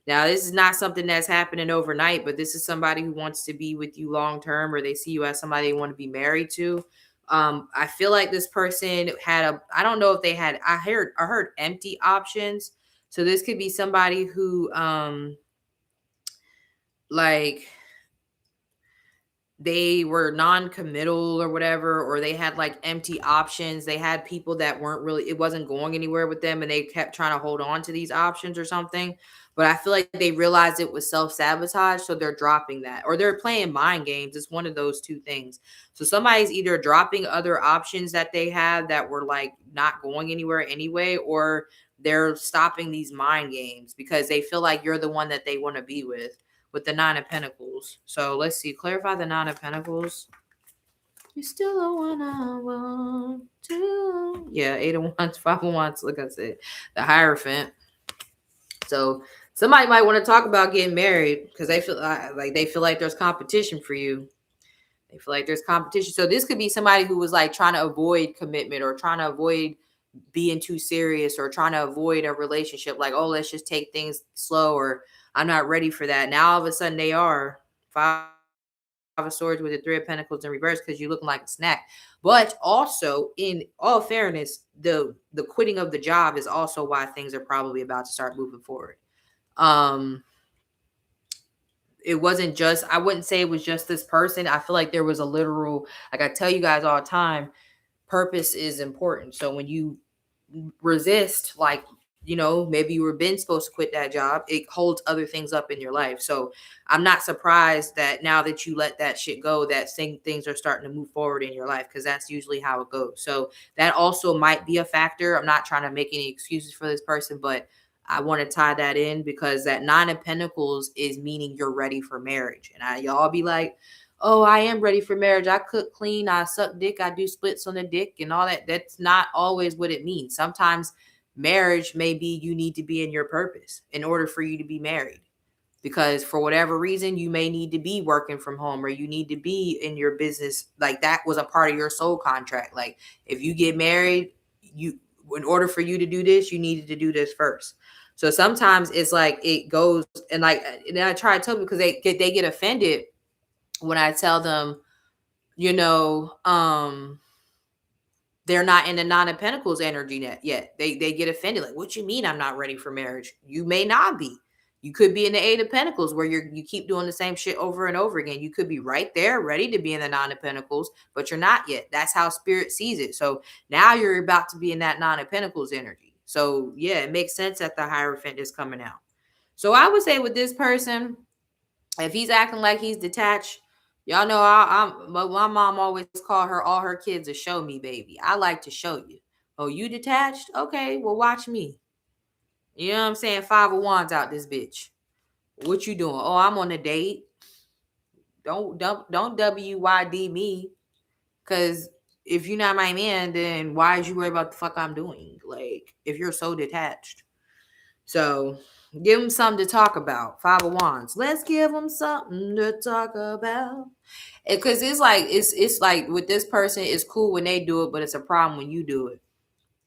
Now, this is not something that's happening overnight, but this is somebody who wants to be with you long term, or they see you as somebody they want to be married to. I feel like this person I don't know if they had, I heard empty options. So this could be somebody who, like, they were non-committal or whatever, or they had like empty options. They had people that weren't really, it wasn't going anywhere with them, and they kept trying to hold on to these options or something. But I feel like they realized it was self-sabotage, so they're dropping that, or they're playing mind games. It's one of those two things. So somebody's either dropping other options that they had that were like not going anywhere anyway, or they're stopping these mind games because they feel like you're the one that they want to be with the Nine of Pentacles. So let's see. Clarify the Nine of Pentacles. You still the one I want to. Yeah, Eight of Wands, Five of Wands. Like I said, the Hierophant. So somebody might want to talk about getting married because they feel like there's competition for you. They feel like there's competition. So this could be somebody who was like trying to avoid commitment or trying to avoid being too serious or trying to avoid a relationship. Like, oh, let's just take things slow, or I'm not ready for that. Now all of a sudden they are. Five of Swords with the Three of Pentacles in reverse because you're looking like a snack. But also, in all fairness, the quitting of the job is also why things are probably about to start moving forward. It wasn't just, I wouldn't say it was just this person. I feel like there was a literal, like I tell you guys all the time, purpose is important. So when you resist, like, maybe you were been supposed to quit that job, it holds other things up in your life. So I'm not surprised that now that you let that shit go, that things are starting to move forward in your life, because that's usually how it goes. So that also might be a factor. I'm not trying to make any excuses for this person, but I want to tie that in because that Nine of Pentacles is meaning you're ready for marriage. And y'all be like, oh, I am ready for marriage. I cook, clean, I suck dick, I do splits on the dick and all that. That's not always what it means. Sometimes marriage may be you need to be in your purpose in order for you to be married. Because for whatever reason, you may need to be working from home, or you need to be in your business. Like that was a part of your soul contract. Like if you get married, in order for you to do this, you needed to do this first. So sometimes it's like it goes, and like, and I try to tell them because they get offended when I tell them, you know, they're not in the Nine of Pentacles energy yet. They get offended. Like, what you mean I'm not ready for marriage? You may not be. You could be in the Eight of Pentacles where you keep doing the same shit over and over again. You could be right there, ready to be in the Nine of Pentacles, but you're not yet. That's how Spirit sees it. So now you're about to be in that Nine of Pentacles energy. So yeah, it makes sense that the Hierophant is coming out. So I would say with this person, if he's acting like he's detached, y'all know my mom always called her all her kids a show me baby. I like to show you. Oh, you detached? Okay, well watch me. You know what I'm saying? Five of Wands out this bitch. What you doing? Oh, I'm on a date. Don't WYD me. Cause if you're not my man, then why is you worried about the fuck I'm doing? Like, if you're so detached. So give them something to talk about. Five of Wands. Let's give them something to talk about. Because it's like with this person, it's cool when they do it, but it's a problem when you do it.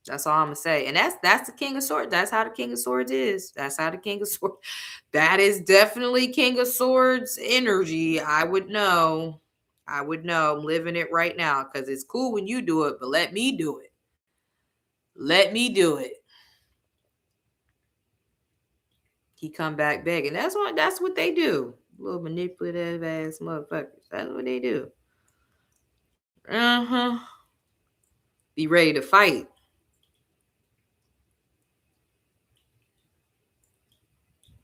That's all I'm gonna say. And that's the King of Swords. That's how the King of Swords is. That's how the King of Swords. That is definitely King of Swords energy. I would know. I would know. I'm living it right now because it's cool when you do it, but let me do it. Let me do it. He come back begging. That's what they do. Little manipulative ass motherfuckers. That's what they do. Uh-huh. Be ready to fight.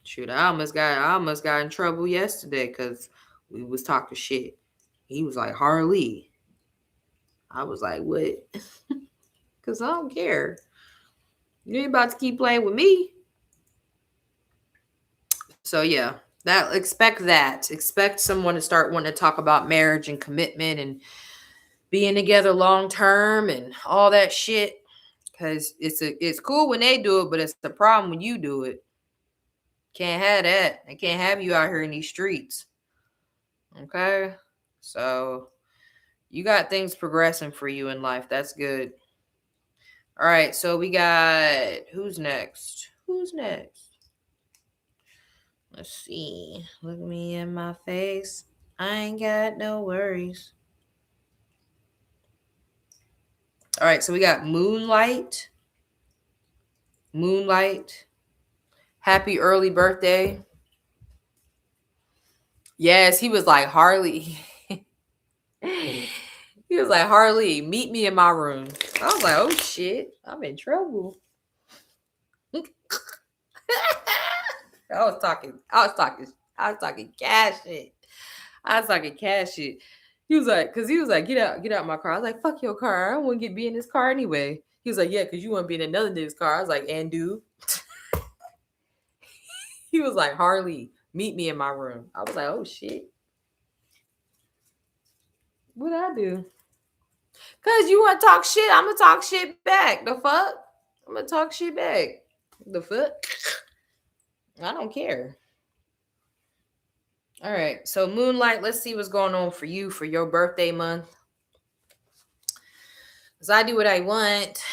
Shoot, I almost got in trouble yesterday because we was talking shit. He was like, Harley. I was like, what? Because I don't care. You ain't about to keep playing with me. So yeah, expect that. Expect someone to start wanting to talk about marriage and commitment and being together long term and all that shit. Because it's cool when they do it, but it's the problem when you do it. Can't have that. They can't have you out here in these streets. Okay? So you got things progressing for you in life. That's good. All right, so we got who's next? Who's next? Let's see. Look me in my face. I ain't got no worries. All right, so we got Moonlight. Moonlight. Happy early birthday. Yes, he was like Harley. He was like, Harley, meet me in my room. I was like, oh shit, I'm in trouble. I was talking cash shit. I was talking cash shit. He was like, get out my car. I was like, fuck your car. I don't want to be in this car anyway. He was like, yeah, because you want to be in another nigga's car. I was like, and dude. He was like, Harley, meet me in my room. I was like, oh shit. What I do? Cause you want to talk shit, I'm gonna talk shit back. The fuck? I'm gonna talk shit back. The fuck? I don't care. All right. So Moonlight, let's see what's going on for you for your birthday month. Cause I do what I want.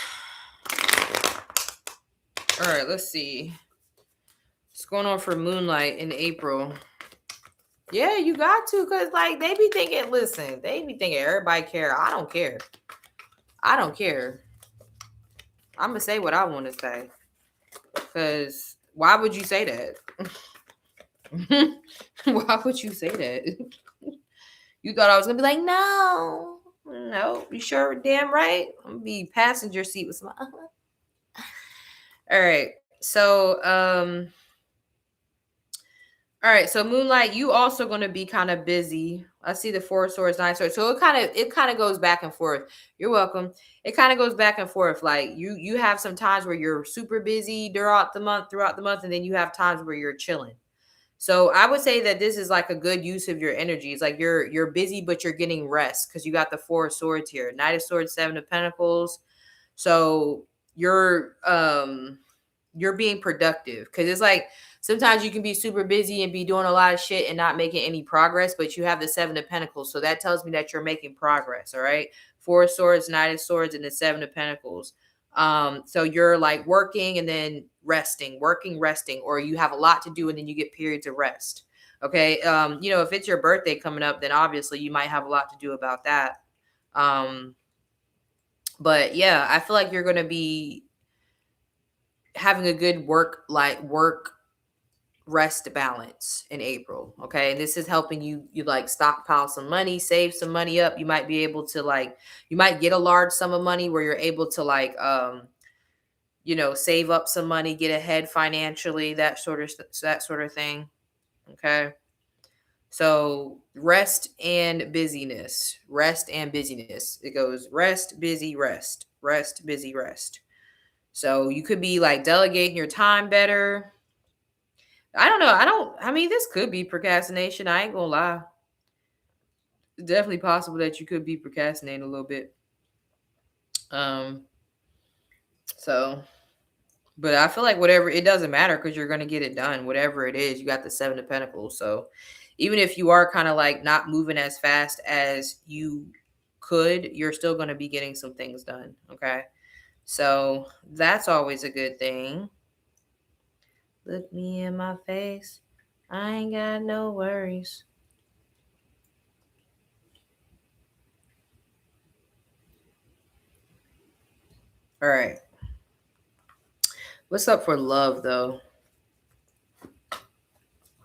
All right, let's see. What's going on for Moonlight in April? Yeah, you got to, cause like they be thinking, listen, they be thinking everybody care. I don't care. I don't care. I'm gonna say what I want to say. Cause why would you say that? Why would you say that? You thought I was gonna be like, no, no, you sure damn right. I'm gonna be passenger seat with some. All right. So all right, so Moonlight, you also going to be kind of busy. I see the four of swords, nine swords. So it kind of goes back and forth. You're welcome. It kind of goes back and forth. Like you have some times where you're super busy throughout the month, and then you have times where you're chilling. So I would say that this is like a good use of your energy. It's like you're busy, but you're getting rest because you got the four of swords here. Knight of swords, seven of pentacles. So you're being productive because it's like sometimes you can be super busy and be doing a lot of shit and not making any progress, but you have the seven of pentacles. So that tells me that you're making progress. All right. Four of swords, knight of swords, and the seven of pentacles. So you're like working and then resting, working, resting, or you have a lot to do and then you get periods of rest. Okay. If it's your birthday coming up, then obviously you might have a lot to do about that. But yeah, I feel like you're gonna be having a good work rest balance in April. Okay. And this is helping you like stockpile some money, save some money up. You might be able to like you might get a large sum of money where you're able to like save up some money, get ahead financially, that sort of thing. Okay. So rest and busyness. Rest and busyness. It goes rest, busy, rest. Rest, busy, rest. So you could be like delegating your time better. I don't know. I mean, this could be procrastination. I ain't gonna lie. It's definitely possible that you could be procrastinating a little bit. Um, so, but I feel like whatever, it doesn't matter because you're gonna get it done. Whatever it is, you got the seven of pentacles. So even if you are kind of like not moving as fast as you could, you're still gonna be getting some things done. Okay. So that's always a good thing. Look me in my face. I ain't got no worries. All right. What's up for love though?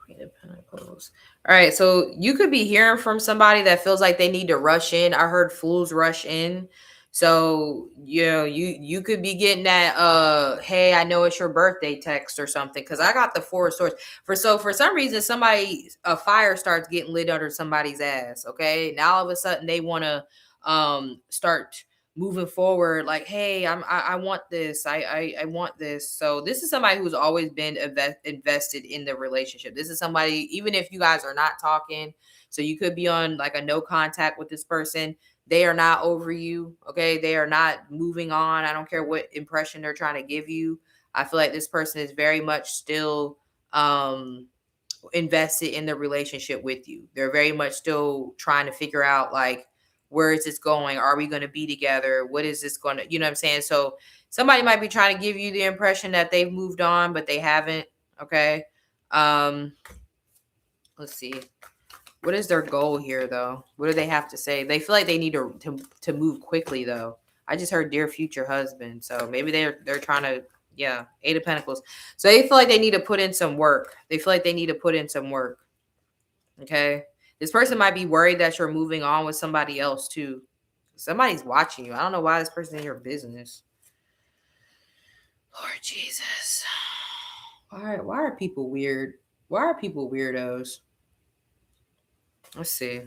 Queen of Pentacles. All right, so you could be hearing from somebody that feels like they need to rush in. I heard fools rush in. So, you could be getting that hey, I know it's your birthday text or something cuz I got the four of swords. For some reason a fire starts getting lit under somebody's ass, okay? Now all of a sudden they want to start moving forward like, hey, I want this, I want this. So this is somebody who's always been invested in the relationship. This is somebody, even if you guys are not talking, so you could be on like a no contact with this person, they are not over you. Okay, they are not moving on. I don't care what impression they're trying to give you. I feel like this person is very much still invested in the relationship with you. They're very much still trying to figure out like, where is this going? Are we going to be together? What is this going to, you know what I'm saying? So somebody might be trying to give you the impression that they've moved on, but they haven't. Okay. Um, let's see. What is their goal here though? What do they have to say? They feel like they need to move quickly though. I just heard dear future husband. So maybe they're trying to, yeah, Eight of Pentacles. So they feel like they need to put in some work. They feel like they need to put in some work. Okay. This person might be worried that you're moving on with somebody else too. Somebody's watching you. I don't know why this person's in your business. Lord Jesus. Why are people weird? Why are people weirdos? Let's see.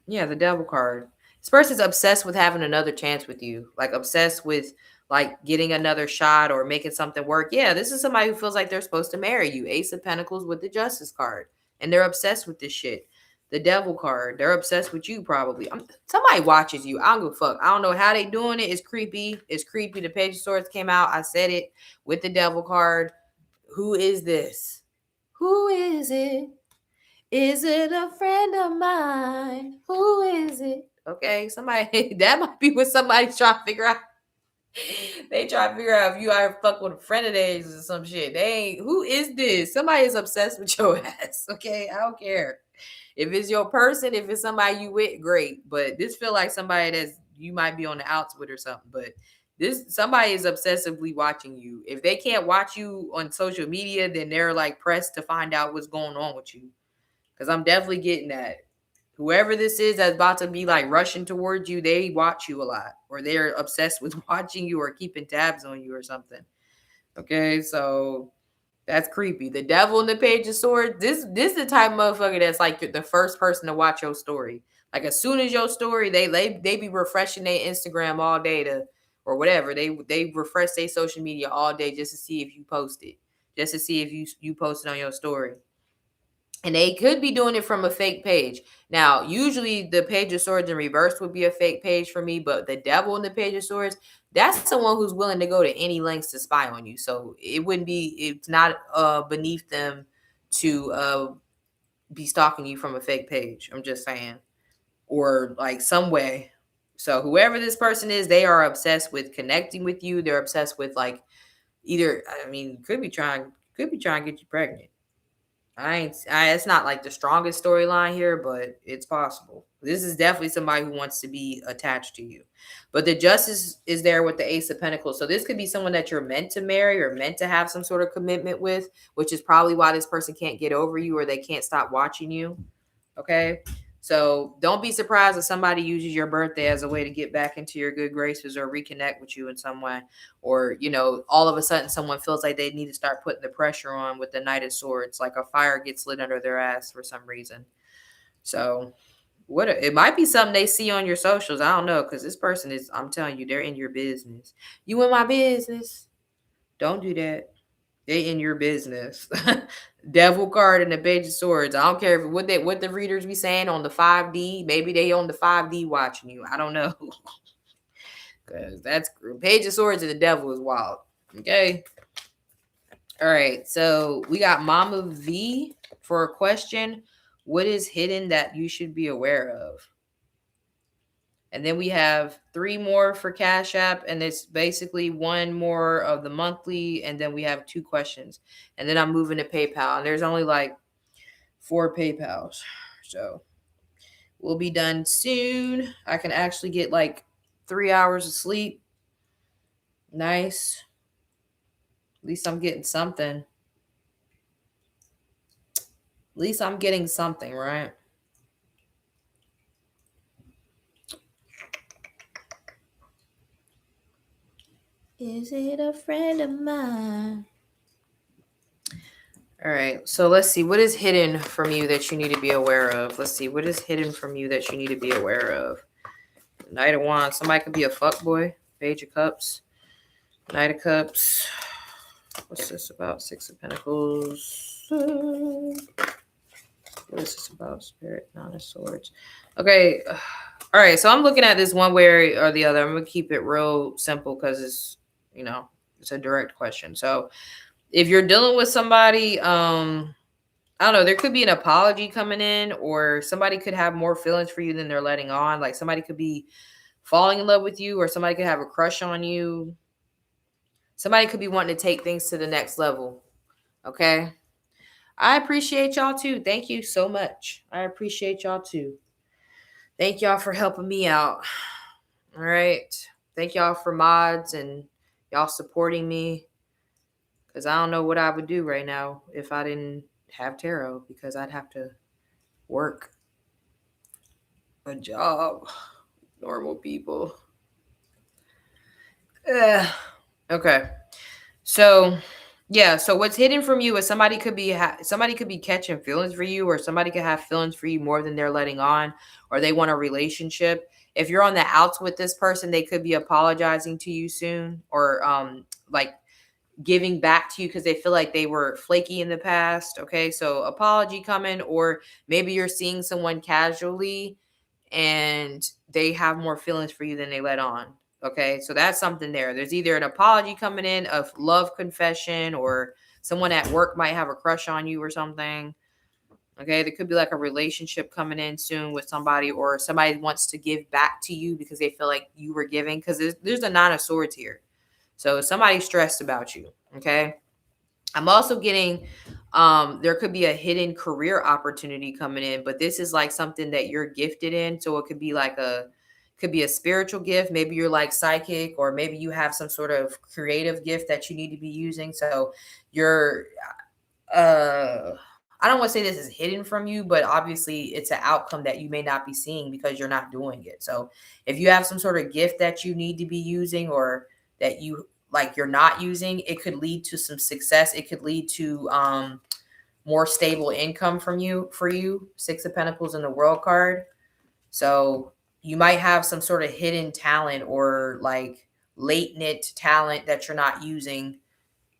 Yeah, the devil card. This person's obsessed with having another chance with you. Like obsessed with like getting another shot or making something work. Yeah, this is somebody who feels like they're supposed to marry you. Ace of Pentacles with the Justice card. And they're obsessed with this shit. The devil card. They're obsessed with you probably. Somebody watches you. I don't give a fuck. I don't know how they doing it. It's creepy. It's creepy. The Page of Swords came out. I said it with the devil card. Who is this? Who is it? Is it a friend of mine? Who is it? Okay, somebody that might be what somebody's trying to figure out. They try to figure out if you are fuck with a friend of theirs or some shit. They ain't. Who is this? Somebody is obsessed with your ass. Okay, I don't care if it's your person. If it's somebody you with, great. But this feel like somebody that's you might be on the outs with or something. But this somebody is obsessively watching you. If they can't watch you on social media, then they're like pressed to find out what's going on with you. Because I'm definitely getting that. Whoever this is that's about to be like rushing towards you, they watch you a lot, or they're obsessed with watching you or keeping tabs on you or something. Okay, so that's creepy. The devil in the Page of Swords. This is the type of motherfucker that's like the first person to watch your story. Like as soon as your story, they be refreshing their Instagram all day to or whatever. They refresh their social media all day just to see if you post it, just to see if you posted on your story. And they could be doing it from a fake page. Now, usually the Page of Swords in reverse would be a fake page for me, but the devil in the Page of Swords, that's someone who's willing to go to any lengths to spy on you. So it's not beneath them to be stalking you from a fake page. I'm just saying. Or like some way. So whoever this person is, they are obsessed with connecting with you. They're obsessed with like either, I mean, could be trying to get you pregnant. It's not like the strongest storyline here, but it's possible. This is definitely somebody who wants to be attached to you. But the justice is there with the Ace of Pentacles. So this could be someone that you're meant to marry or meant to have some sort of commitment with, which is probably why this person can't get over you or they can't stop watching you. Okay. So don't be surprised if somebody uses your birthday as a way to get back into your good graces or reconnect with you in some way. Or, all of a sudden someone feels like they need to start putting the pressure on with the Knight of Swords, like a fire gets lit under their ass for some reason. So it might be something they see on your socials. I don't know, because this person is, I'm telling you, they're in your business. You in my business. Don't do that. They in your business. Devil card and the Page of Swords. I don't care if what the readers be saying on the 5D. Maybe they on the 5D watching you. I don't know. Because that's Page of Swords and the devil is wild. Okay. All right. So we got Mama V for a question. What is hidden that you should be aware of? And then we have 3 more for Cash App, and it's basically 1 more of the monthly, and then we have 2 questions. And then I'm moving to PayPal, and there's only like 4 PayPals. So we'll be done soon. I can actually get like 3 hours of sleep. Nice. At least I'm getting something. At least I'm getting something, right? Is it a friend of mine? All right, so let's see. What is hidden from you that you need to be aware of? Let's see. What is hidden from you that you need to be aware of? Knight of Wands. Somebody could be a fuckboy. Page of Cups. Knight of Cups. What's this about? 6 of Pentacles. What is this about? Spirit, 9 of Swords. Okay. All right, so I'm looking at this one way or the other. I'm going to keep it real simple because it's, it's a direct question. So if you're dealing with somebody, I don't know, there could be an apology coming in, or somebody could have more feelings for you than they're letting on. Like somebody could be falling in love with you, or somebody could have a crush on you. Somebody could be wanting to take things to the next level. Okay. I appreciate y'all too. Thank you so much. I appreciate y'all too. Thank y'all for helping me out. All right. Thank y'all for mods and y'all supporting me. Because I don't know what I would do right now if I didn't have tarot, because I'd have to Work. A job. Normal people. Okay. So, yeah. So what's hidden from you is somebody could be catching feelings for you, or somebody could have feelings for you more than they're letting on, or they want a relationship. If you're on the outs with this person, they could be apologizing to you soon, or like giving back to you because they feel like they were flaky in the past. Okay, so apology coming, or maybe you're seeing someone casually and they have more feelings for you than they let on. Okay, so that's something there. There's either an apology coming in, of love confession, or someone at work might have a crush on you or something. Okay, there could be like a relationship coming in soon with somebody, or somebody wants to give back to you because they feel like you were giving. Because there's a nine of swords here, so somebody's stressed about you. Okay, I'm also getting there could be a hidden career opportunity coming in, but this is like something that you're gifted in. So it could be a spiritual gift. Maybe you're like psychic, or maybe you have some sort of creative gift that you need to be using. So you're uh I don't want to say this is hidden from you, but obviously it's an outcome that you may not be seeing because you're not doing it. So if you have some sort of gift that you need to be using, or that you like you're not using, it could lead to some success. It could lead to more stable income from you for you. Six of Pentacles in the World card. So you might have some sort of hidden talent, or like latent talent that you're not using,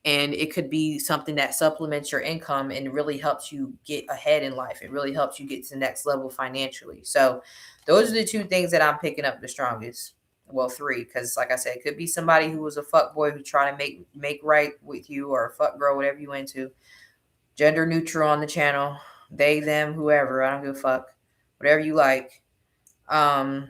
and it could be something that supplements your income and really helps you get ahead in life. It really helps you get to the next level financially. So those are the two things that I'm picking up the strongest. Well, three, because like I said, it could be somebody who was a fuck boy who trying to make right with you, or a fuck girl, whatever you into. Gender neutral on the channel. They, them, whoever. I don't give a fuck. Whatever you like. Um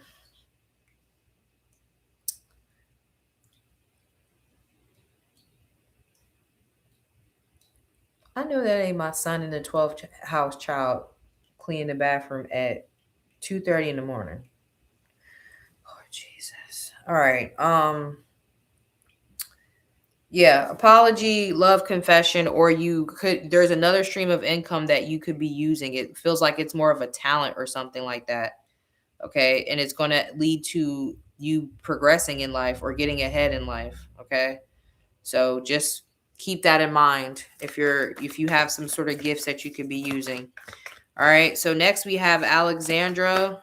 I know that ain't my son in the 12th house child cleaning the bathroom at 2:30 in the morning. Oh Jesus. All right. Yeah, apology, love confession, or there's another stream of income that you could be using. It feels like it's more of a talent or something like that. Okay? And it's going to lead to you progressing in life or getting ahead in life, okay? So just keep that in mind if you have some sort of gifts that you could be using. All right. So next we have Alexandra.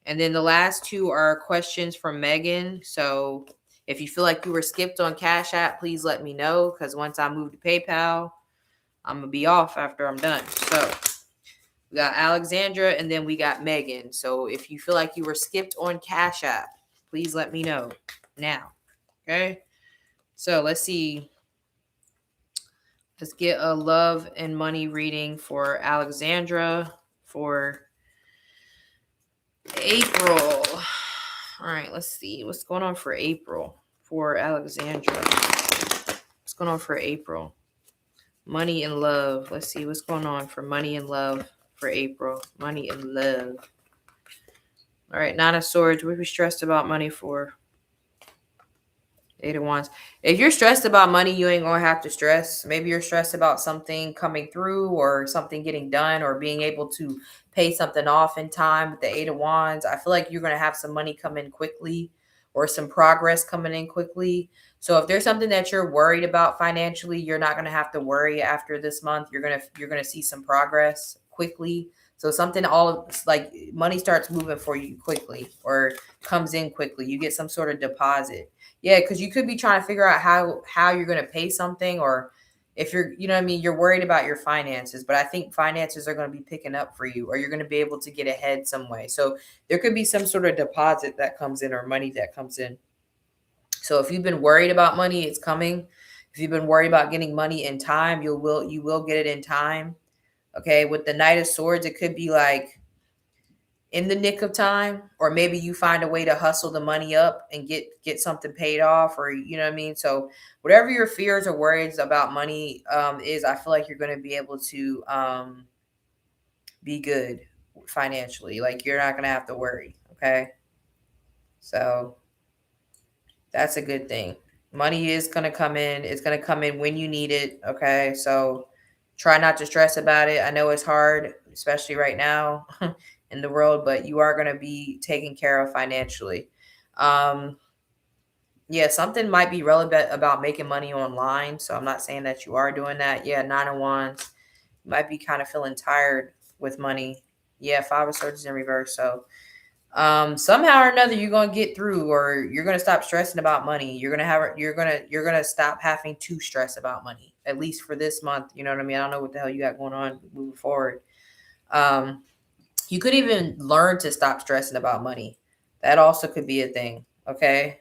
And then the last two are questions from Megan. So if you feel like you were skipped on Cash App, please let me know, because once I move to PayPal, I'm going to be off after I'm done. So we got Alexandra, and then we got Megan. So if you feel like you were skipped on Cash App, please let me know now. Okay. So let's see. Let's get a love and money reading for Alexandra for April. All right, let's see what's going on for April for Alexandra. What's going on for April? Money and love. Let's see what's going on for money and love for April. Money and love. All right, Nine of Swords. What are we stressed about money for? Eight of Wands. If you're stressed about money, you ain't gonna have to stress. Maybe you're stressed about something coming through, or something getting done, or being able to pay something off in time with the Eight of Wands. I feel like you're gonna have some money come in quickly, or some progress coming in quickly. So if there's something that you're worried about financially, you're not gonna have to worry after this month. You're gonna see some progress quickly. So something like money starts moving for you quickly, or comes in quickly. You get some sort of deposit. Yeah, because you could be trying to figure out how you're going to pay something, or if you're, you know what I mean, you're worried about your finances, but I think finances are going to be picking up for you, or you're going to be able to get ahead some way. So there could be some sort of deposit that comes in, or money that comes in. So if you've been worried about money, it's coming. If you've been worried about getting money in time, you will get it in time. Okay, with the Knight of Swords, it could be like in the nick of time, or maybe you find a way to hustle the money up and get something paid off, or you know what I mean. So whatever your fears or worries about money is, I feel like you're going to be able to be good financially. Like you're not going to have to worry. Okay, so that's a good thing. Money is going to come in. It's going to come in when you need it. Okay, so Try not to stress about it. I know it's hard, especially right now in the world, but you are going to be taken care of financially. Um, yeah, something might be relevant about making money online. So I'm not saying that you are doing that. Yeah, nine of wands. You might be kind of feeling tired with money. Yeah, five of swords is in reverse. So somehow or another you're gonna get through, or you're gonna stop stressing about money. You're gonna stop having to stress about money, at least for this month. You know what I mean? I don't know what the hell you got going on moving forward. um you could even learn to stop stressing about money. That also could be a thing. Okay.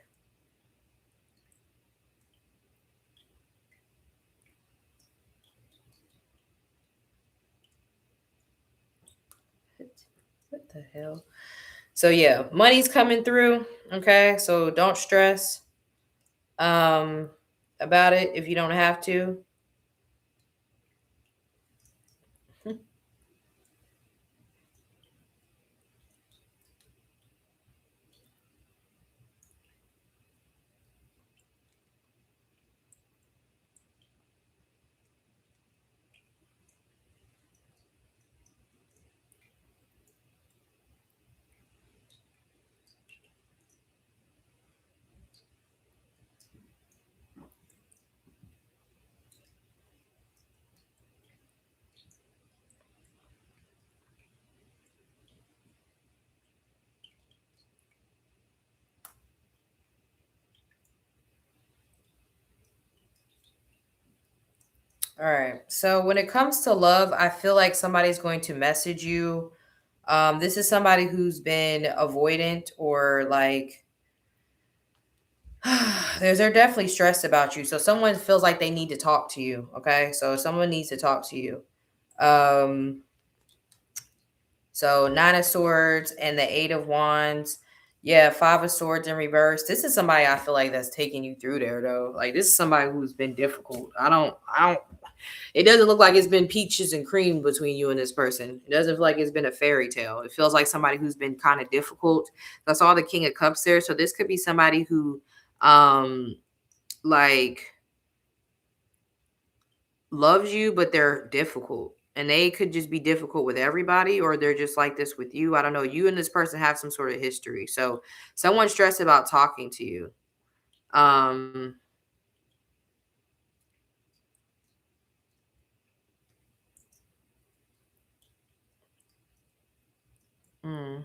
What the hell? So yeah, money's coming through. Okay, so don't stress um about it if you don't have to. All right. So when it comes to love, I feel like somebody's going to message you. This is somebody who's been avoidant, or like they're definitely stressed about you. So someone feels like they need to talk to you. Okay. So someone needs to talk to you. Um, so nine of swords and the eight of wands. Yeah, five of swords in reverse. This is somebody I feel like that's taking you through there though. Like this is somebody who's been difficult. I don't It doesn't look like it's been peaches and cream between you and this person. It doesn't feel like it's been a fairy tale. It feels like somebody who's been kind of difficult. That's all the King of Cups there. So this could be somebody who um like loves you, but they're difficult. And they could just be difficult with everybody, or they're just like this with you. I don't know. You and this person have some sort of history. So someone's stressed about talking to you. Um mm,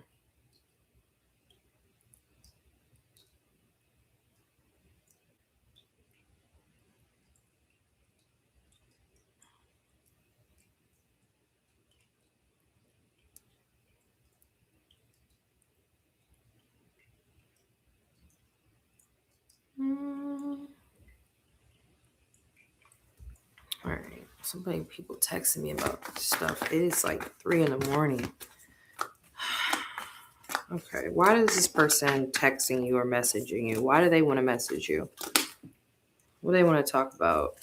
mm. All right. So many people texting me about stuff. It is like 3 in the morning. Okay. Why is this person texting you or messaging you? Why do they want to message you? What do they want to talk about?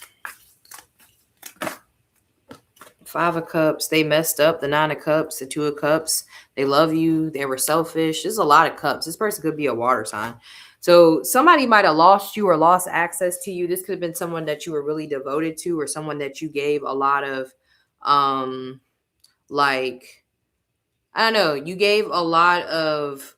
Five of Cups. They messed up. The Nine of Cups. The Two of Cups. They love you. They were selfish. There's a lot of cups. This person could be a water sign. So somebody might have lost you or lost access to you. This could have been someone that you were really devoted to, or someone that you gave a lot of, um, like, I don't know. You gave a lot of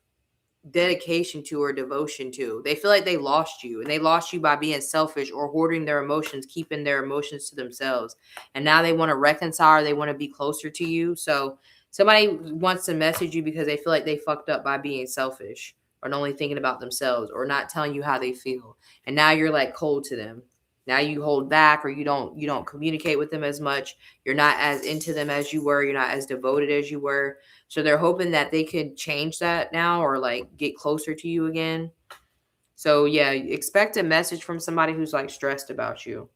dedication to or devotion to. They feel like they lost you, and they lost you by being selfish or hoarding their emotions, keeping their emotions to themselves. And now they want to reconcile, they want to be closer to you. So somebody wants to message you because they feel like they fucked up by being selfish or only thinking about themselves or not telling you how they feel. And now you're like cold to them. Now you hold back, or you don't communicate with them as much. You're not as into them as you were. You're not as devoted as you were. So they're hoping that they could change that now, or like get closer to you again. So yeah, expect a message from somebody who's like stressed about you.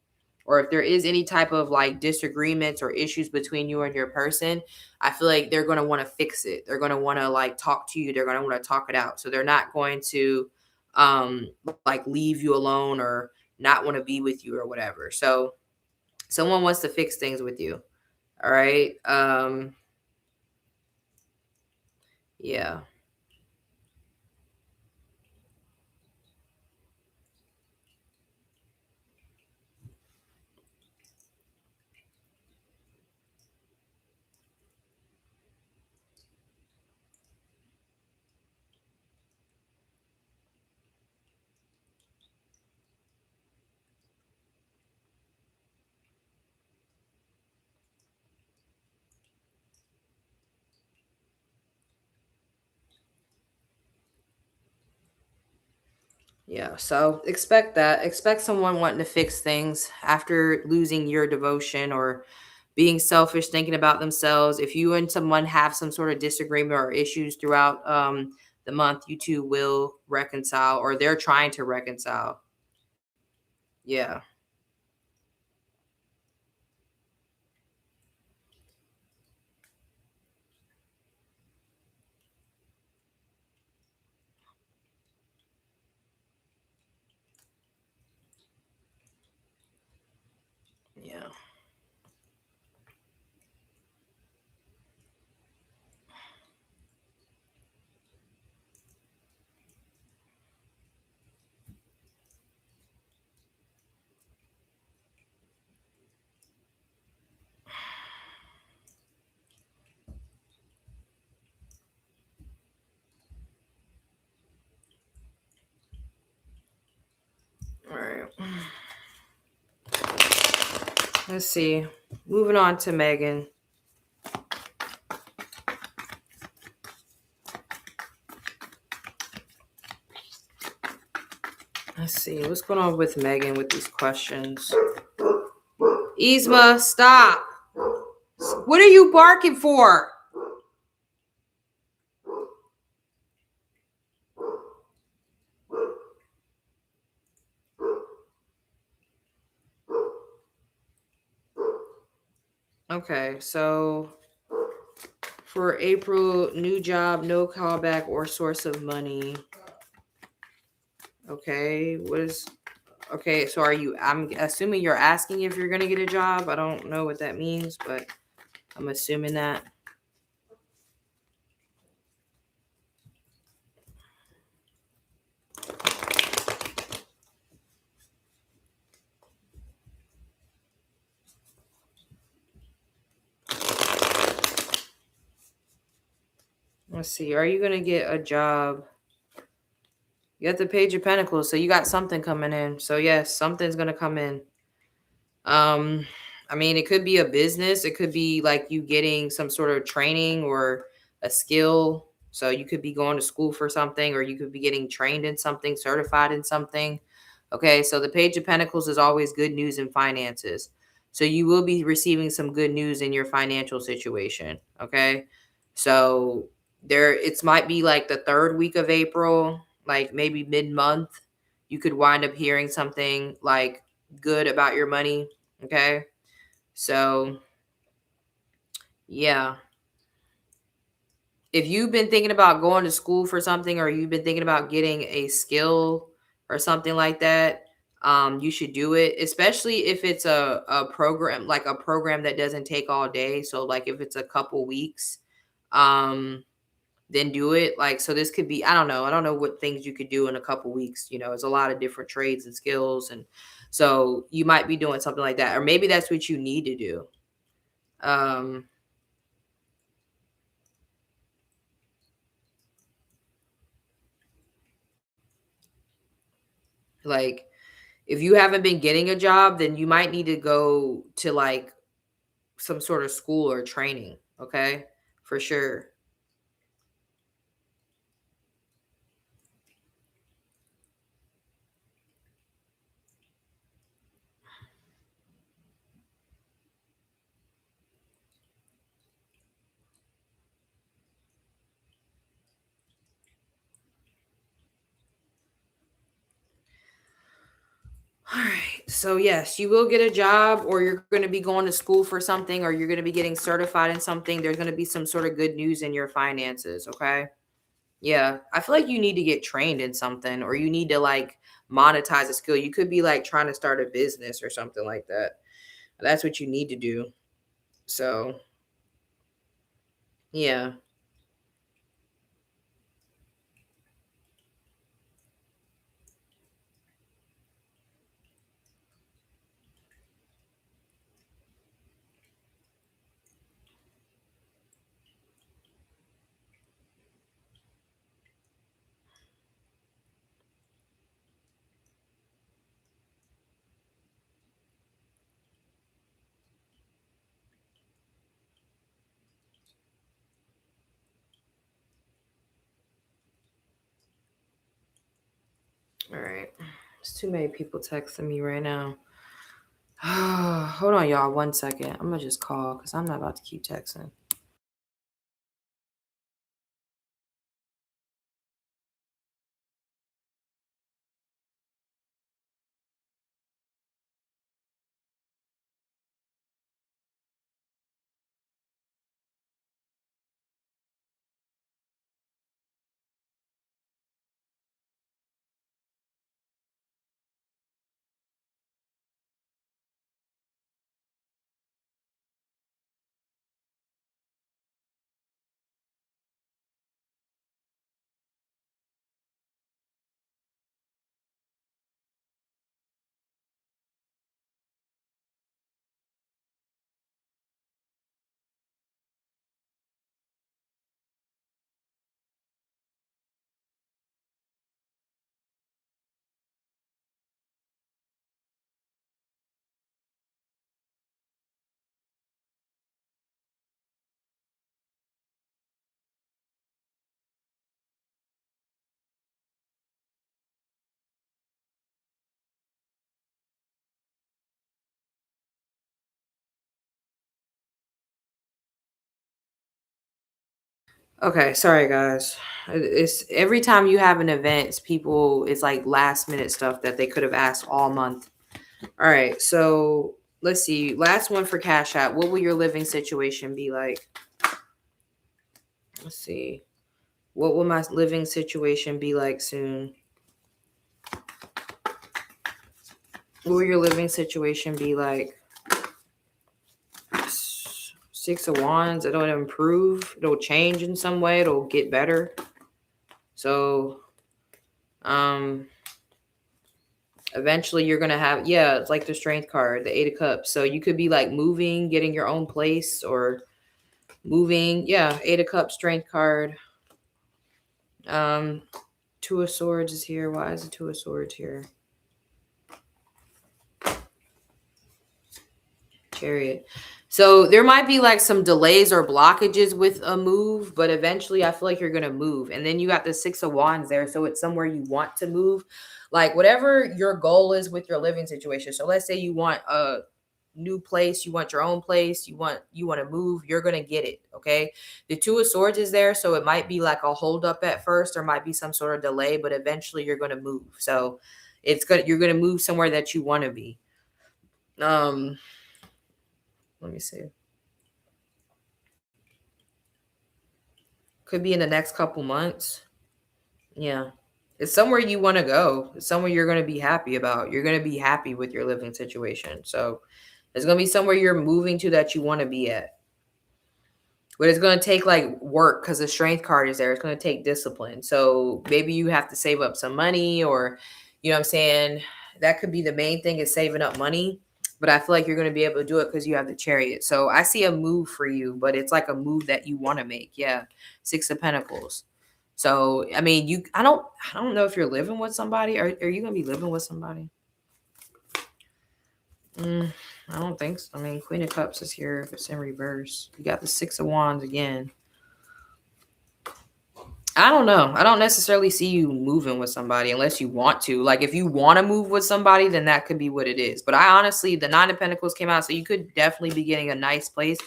Or if there is any type of like disagreements or issues between you and your person, I feel like they're going to want to fix it. They're going to want to like talk to you. They're going to want to talk it out. So they're not going to um like leave you alone or not want to be with you or whatever. So someone wants to fix things with you. All right. Yeah. Yeah, so expect that. Expect someone wanting to fix things after losing your devotion or being selfish, thinking about themselves. If you and someone have some sort of disagreement or issues throughout the month, you two will reconcile, or they're trying to reconcile. Yeah, yeah. All right. Let's see. Moving on to Megan. Let's see. What's going on with Megan with these questions? Yzma, stop. What are you barking for? Okay, so for April, new job, no callback or source of money. Okay, what is okay? So are you? I'm assuming you're asking if you're gonna get a job. I don't know what that means, but I'm assuming that. Let's see. Are you gonna get a job? You got the Page of Pentacles, so you got something coming in. So yes, something's gonna come in. Um, I mean, it could be a business. It could be like you getting some sort of training or a skill. So you could be going to school for something, or you could be getting trained in something, certified in something. Okay, so the Page of Pentacles is always good news in finances. So you will be receiving some good news in your financial situation. Okay, so there, it might be like the third week of April, like maybe mid month. You could wind up hearing something like good about your money. Okay. So, yeah. If you've been thinking about going to school for something or you've been thinking about getting a skill or something like that, you should do it, especially if it's a program, like a program that doesn't take all day. So, like if it's a couple weeks, um, then do it. Like, so this could be, I don't know. I don't know what things you could do in a couple weeks. You know, it's a lot of different trades and skills. And so you might be doing something like that. Or maybe that's what you need to do. Um, like if you haven't been getting a job, then you might need to go to like some sort of school or training. Okay. For sure. All right. So, yes, you will get a job, or you're going to be going to school for something, or you're going to be getting certified in something. There's going to be some sort of good news in your finances. Okay. Yeah. I feel like you need to get trained in something, or you need to like monetize a skill. You could be like trying to start a business or something like that. That's what you need to do. So, yeah. All right. There's too many people texting me right now. Hold on, y'all. 1 second. I'm gonna just call because I'm not about to keep texting. Okay, sorry guys. It's every time you have an event, people it's like last minute stuff that they could have asked all month. All right, so let's see. Last one for Cash App. What will your living situation be like? Let's see. What will my living situation be like soon? What will your living situation be like? Six of Wands. It'll improve. It'll change in some way. It'll get better. So, eventually you're gonna have it's like the Strength card, the Eight of Cups. So you could be like moving, getting your own place, or moving. Yeah, Eight of Cups, Strength card. Two of Swords is here. Why is the Two of Swords here? Chariot. So there might be like some delays or blockages with a move, but eventually I feel like you're going to move. And then you got the Six of Wands there. So it's somewhere you want to move. Like whatever your goal is with your living situation. So let's say you want a new place, you want your own place, you want to move, you're going to get it, okay? The Two of Swords is there, so it might be like a hold up at first, or might be some sort of delay, but eventually you're going to move. So you're going to move somewhere that you want to be. Let me see. Could be in the next couple months. Yeah. It's somewhere you want to go. It's somewhere you're going to be happy about. You're going to be happy with your living situation. So it's going to be somewhere you're moving to that you want to be at. But it's going to take like work because the Strength card is there. It's going to take discipline. So maybe you have to save up some money, or, you know what I'm saying? That could be the main thing, is saving up money. But I feel like you're going to be able to do it because you have the Chariot. So I see a move for you, but it's like a move that you want to make. Yeah. Six of Pentacles. So, I mean, I don't know if you're living with somebody. Are you going to be living with somebody? I don't think so. I mean, Queen of Cups is here if it's in reverse. You got the Six of Wands again. I don't know. I don't necessarily see you moving with somebody unless you want to. Like, if you want to move with somebody, then that could be what it is. But I honestly, the Nine of Pentacles came out, so you could definitely be getting a nice place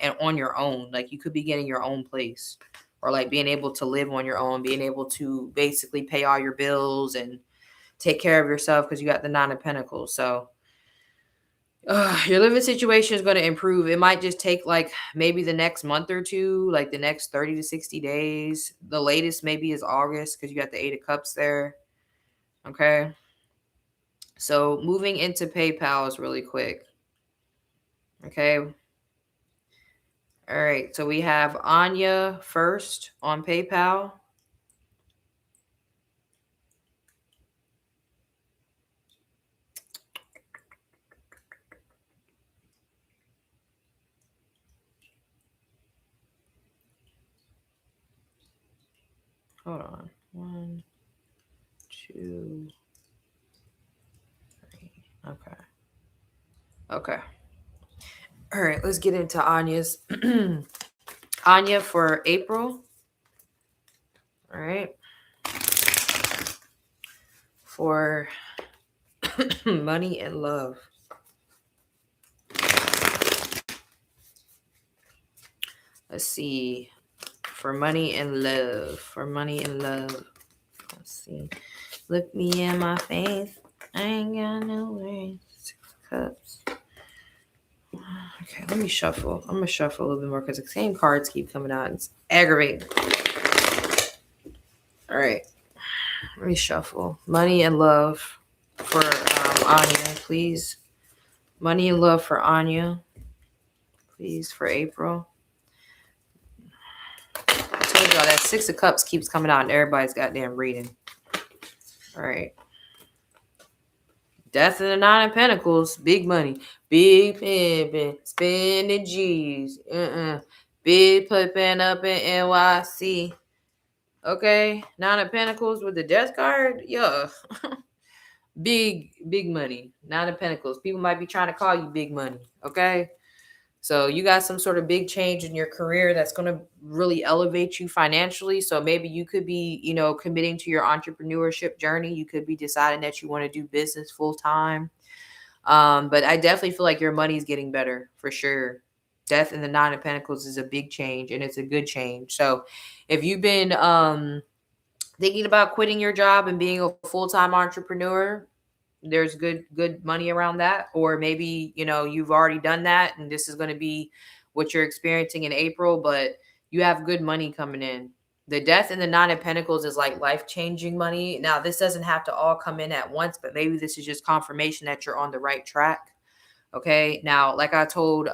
and on your own. Like, you could be getting your own place, or like being able to live on your own, being able to basically pay all your bills and take care of yourself because you got the Nine of Pentacles. So, your living situation is going to improve. It might just take like maybe the next month or two, like the next 30 to 60 days. The latest maybe is August because you got the Eight of Cups there. Okay. So moving into PayPal is really quick. Okay. All right. So we have Anya first on PayPal. Hold on. 1, 2, 3. Okay. Okay. All right. Let's get into Anya's. Anya for April. All right. for money and love. Let's see. For money and love. For money and love. Let's see. Look me in my face. I ain't got no worries. 6 cups. Okay, let me shuffle. I'm gonna shuffle a little bit more because the same cards keep coming out. It's aggravating. All right, let me shuffle. Money and love for Anya, please. Money and love for Anya, please, for April. I told y'all that 6 of Cups keeps coming out and everybody's goddamn reading. All right. Death of the Nine of Pentacles, big money, big pimping, spending G's, big flipping up in NYC. Okay, Nine of Pentacles with the Death card, yeah, big money. Nine of Pentacles. People might be trying to call you big money. Okay, so you got some sort of big change in your career that's going to really elevate you financially. So maybe you could be, committing to your entrepreneurship journey. You could be deciding that you want to do business full time. But I definitely feel like your money's getting better for sure. Death in the Nine of Pentacles is a big change and it's a good change. So if you've been thinking about quitting your job and being a full-time entrepreneur, there's good money around that. Or maybe you've already done that and this is going to be what you're experiencing in April, but you have good money coming in. The Death and the Nine of Pentacles is like life-changing money. Now this doesn't have to all come in at once, but maybe this is just confirmation that you're on the right track. Okay, now like I told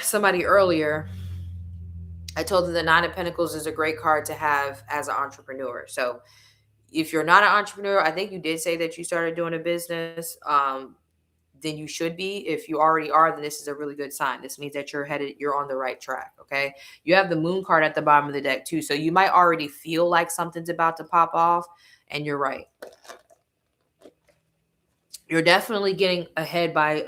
somebody earlier, I told them the Nine of Pentacles is a great card to have as an entrepreneur. So if you're not an entrepreneur, I think you did say that you started doing a business. Then you should be. If you already are, then this is a really good sign. This means that you're on the right track. Okay. You have the Moon card at the bottom of the deck too. So you might already feel like something's about to pop off, and you're right. You're definitely getting ahead by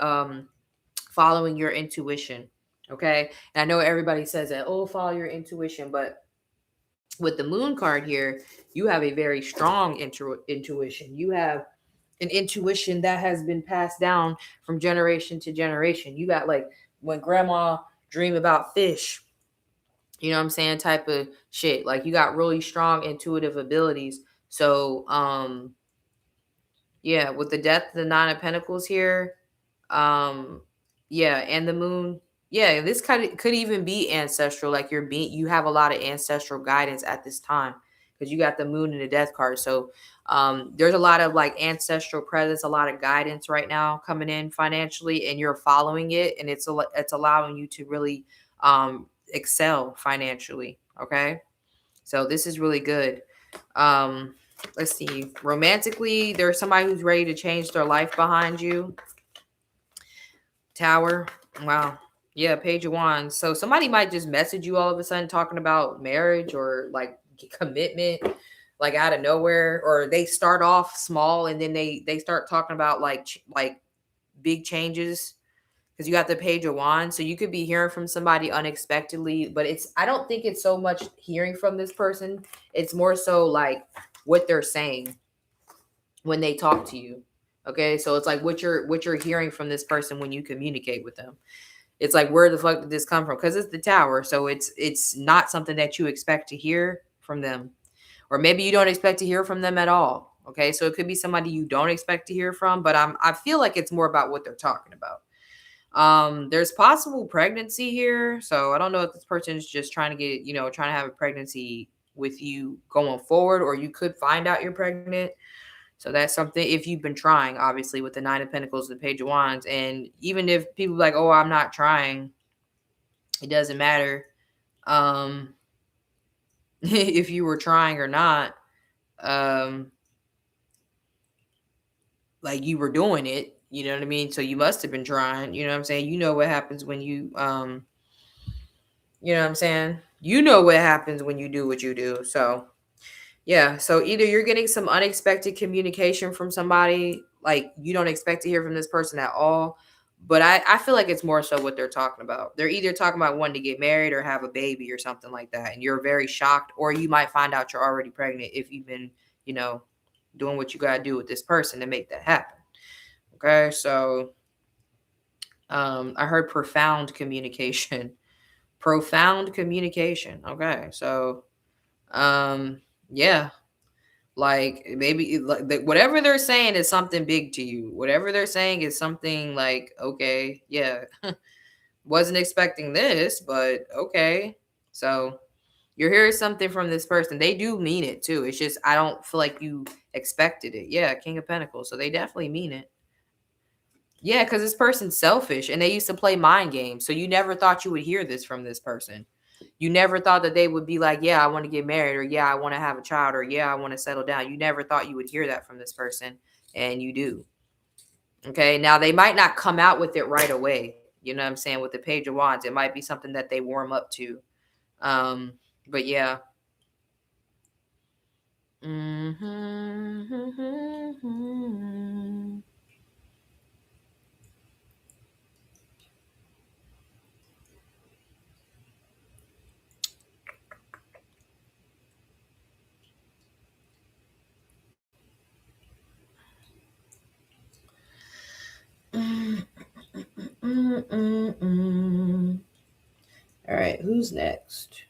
following your intuition. Okay. And I know everybody says that, oh, follow your intuition, but with the Moon card here, you have a very strong intuition. You have an intuition that has been passed down from generation to generation. You got like when grandma dream about fish, you know what I'm saying, type of shit. Like you got really strong intuitive abilities. So yeah, with the Death of the Nine of Pentacles here, yeah, and the Moon, yeah, this could even be ancestral. Like you have a lot of ancestral guidance at this time because you got the Moon and the Death card. So there's a lot of like ancestral presence, a lot of guidance right now coming in financially, and you're following it, and it's allowing you to really excel financially. Okay, so this is really good. Let's see. Romantically, there's somebody who's ready to change their life behind you. Tower. Wow. Yeah, Page of Wands. So somebody might just message you all of a sudden talking about marriage or like commitment, like out of nowhere, or they start off small and then they start talking about like big changes because you got the Page of Wands. So you could be hearing from somebody unexpectedly, but I don't think it's so much hearing from this person. It's more so like what they're saying when they talk to you. Okay, so it's like what you're hearing from this person when you communicate with them. It's like, where the fuck did this come from? Because it's the Tower, so it's not something that you expect to hear from them, or maybe you don't expect to hear from them at all. Okay, so it could be somebody you don't expect to hear from, but I feel like it's more about what they're talking about. There's possible pregnancy here, so I don't know if this person is just trying to have a pregnancy with you going forward, or you could find out you're pregnant. So that's something, if you've been trying, obviously, with the Nine of Pentacles, the Page of Wands. And even if people are like, oh, I'm not trying, it doesn't matter if you were trying or not. Like you were doing it, you know what I mean? So you must have been trying, you know what I'm saying? You know what happens when you you know what I'm saying? You know what happens when you do what you do. So yeah, so either you're getting some unexpected communication from somebody, like you don't expect to hear from this person at all, But I feel like it's more so what they're talking about. They're either talking about wanting to get married or have a baby or something like that. And you're very shocked, or you might find out you're already pregnant if you've been, you know, doing what you got to do with this person to make that happen. Okay. So I heard profound communication. Profound communication. Okay. So yeah, like maybe like whatever they're saying is something big to you. Whatever they're saying is something like, okay, yeah, wasn't expecting this, but okay. So you're hearing something from this person. They do mean it too. It's just I don't feel like you expected it. Yeah, King of Pentacles. So they definitely mean it. Yeah, because this person's selfish and they used to play mind games. So you never thought you would hear this from this person. You never thought that they would be like, yeah, I want to get married, or yeah, I want to have a child, or yeah, I want to settle down. You never thought you would hear that from this person, and you do. Okay. Now they might not come out with it right away. You know what I'm saying? With the Page of Wands, it might be something that they warm up to. Um, but yeah. Mm-hmm. All right, who's next?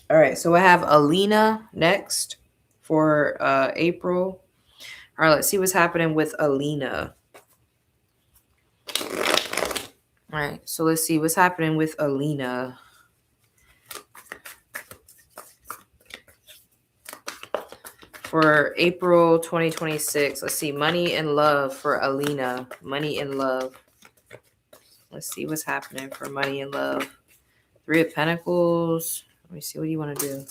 All right, so I have Alina next for April. All right, let's see what's happening with Alina. All right, so let's see what's happening with Alina. For April 2026, let's see, money and love for Alina. Money and love. Let's see what's happening for money and love. Three of Pentacles. Let me see, what do you want to do?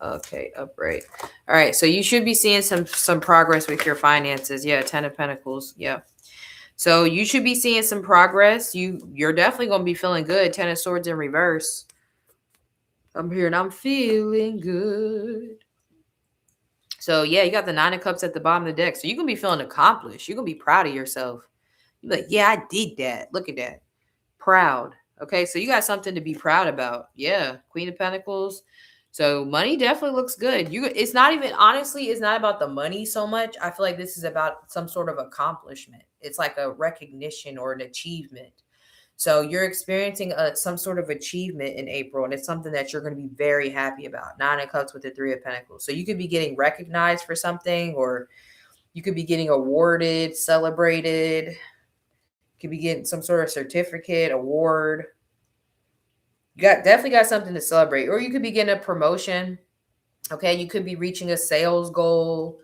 Okay, upright. All right, so you should be seeing some progress with your finances. Yeah, 10 of Pentacles. Yeah. So you should be seeing some progress. You're definitely going to be feeling good. 10 of Swords in reverse. I'm here and I'm feeling good. So yeah, you got the 9 of Cups at the bottom of the deck. So you're going to be feeling accomplished. You're going to be proud of yourself. You're like, yeah, I did that. Look at that. Proud. Okay, so you got something to be proud about. Yeah, Queen of Pentacles. So money definitely looks good. It's not even, honestly, it's not about the money so much. I feel like this is about some sort of accomplishment. It's like a recognition or an achievement. So you're experiencing some sort of achievement in April, and it's something that you're going to be very happy about. 9 of Cups with the 3 of Pentacles. So you could be getting recognized for something, or you could be getting awarded, celebrated. You could be getting some sort of certificate, award. You definitely got something to celebrate, or you could be getting a promotion. Okay, you could be reaching a sales goal.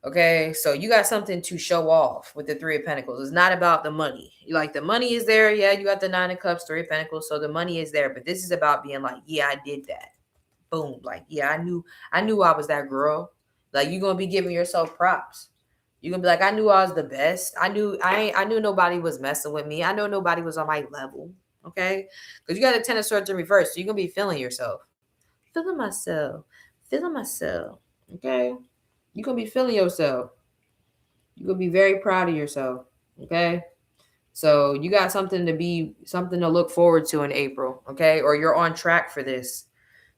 Okay, so you got something to show off with the 3 of Pentacles. It's not about the money. You like, the money is there. Yeah, you got the 9 of Cups, 3 of Pentacles, so the money is there. But this is about being like, yeah, I did that. Boom. Like, yeah, I knew I was that girl. Like, you're gonna be giving yourself props. You're gonna be like, I knew I was the best. I knew nobody was messing with me. I know nobody was on my level. Okay, because you got a 10 of Swords in reverse, so you're gonna be feeling yourself. Feeling myself. Feeling myself. Okay, you're gonna be feeling yourself. You're gonna be very proud of yourself. Okay. So you got something to look forward to in April, okay? Or you're on track for this.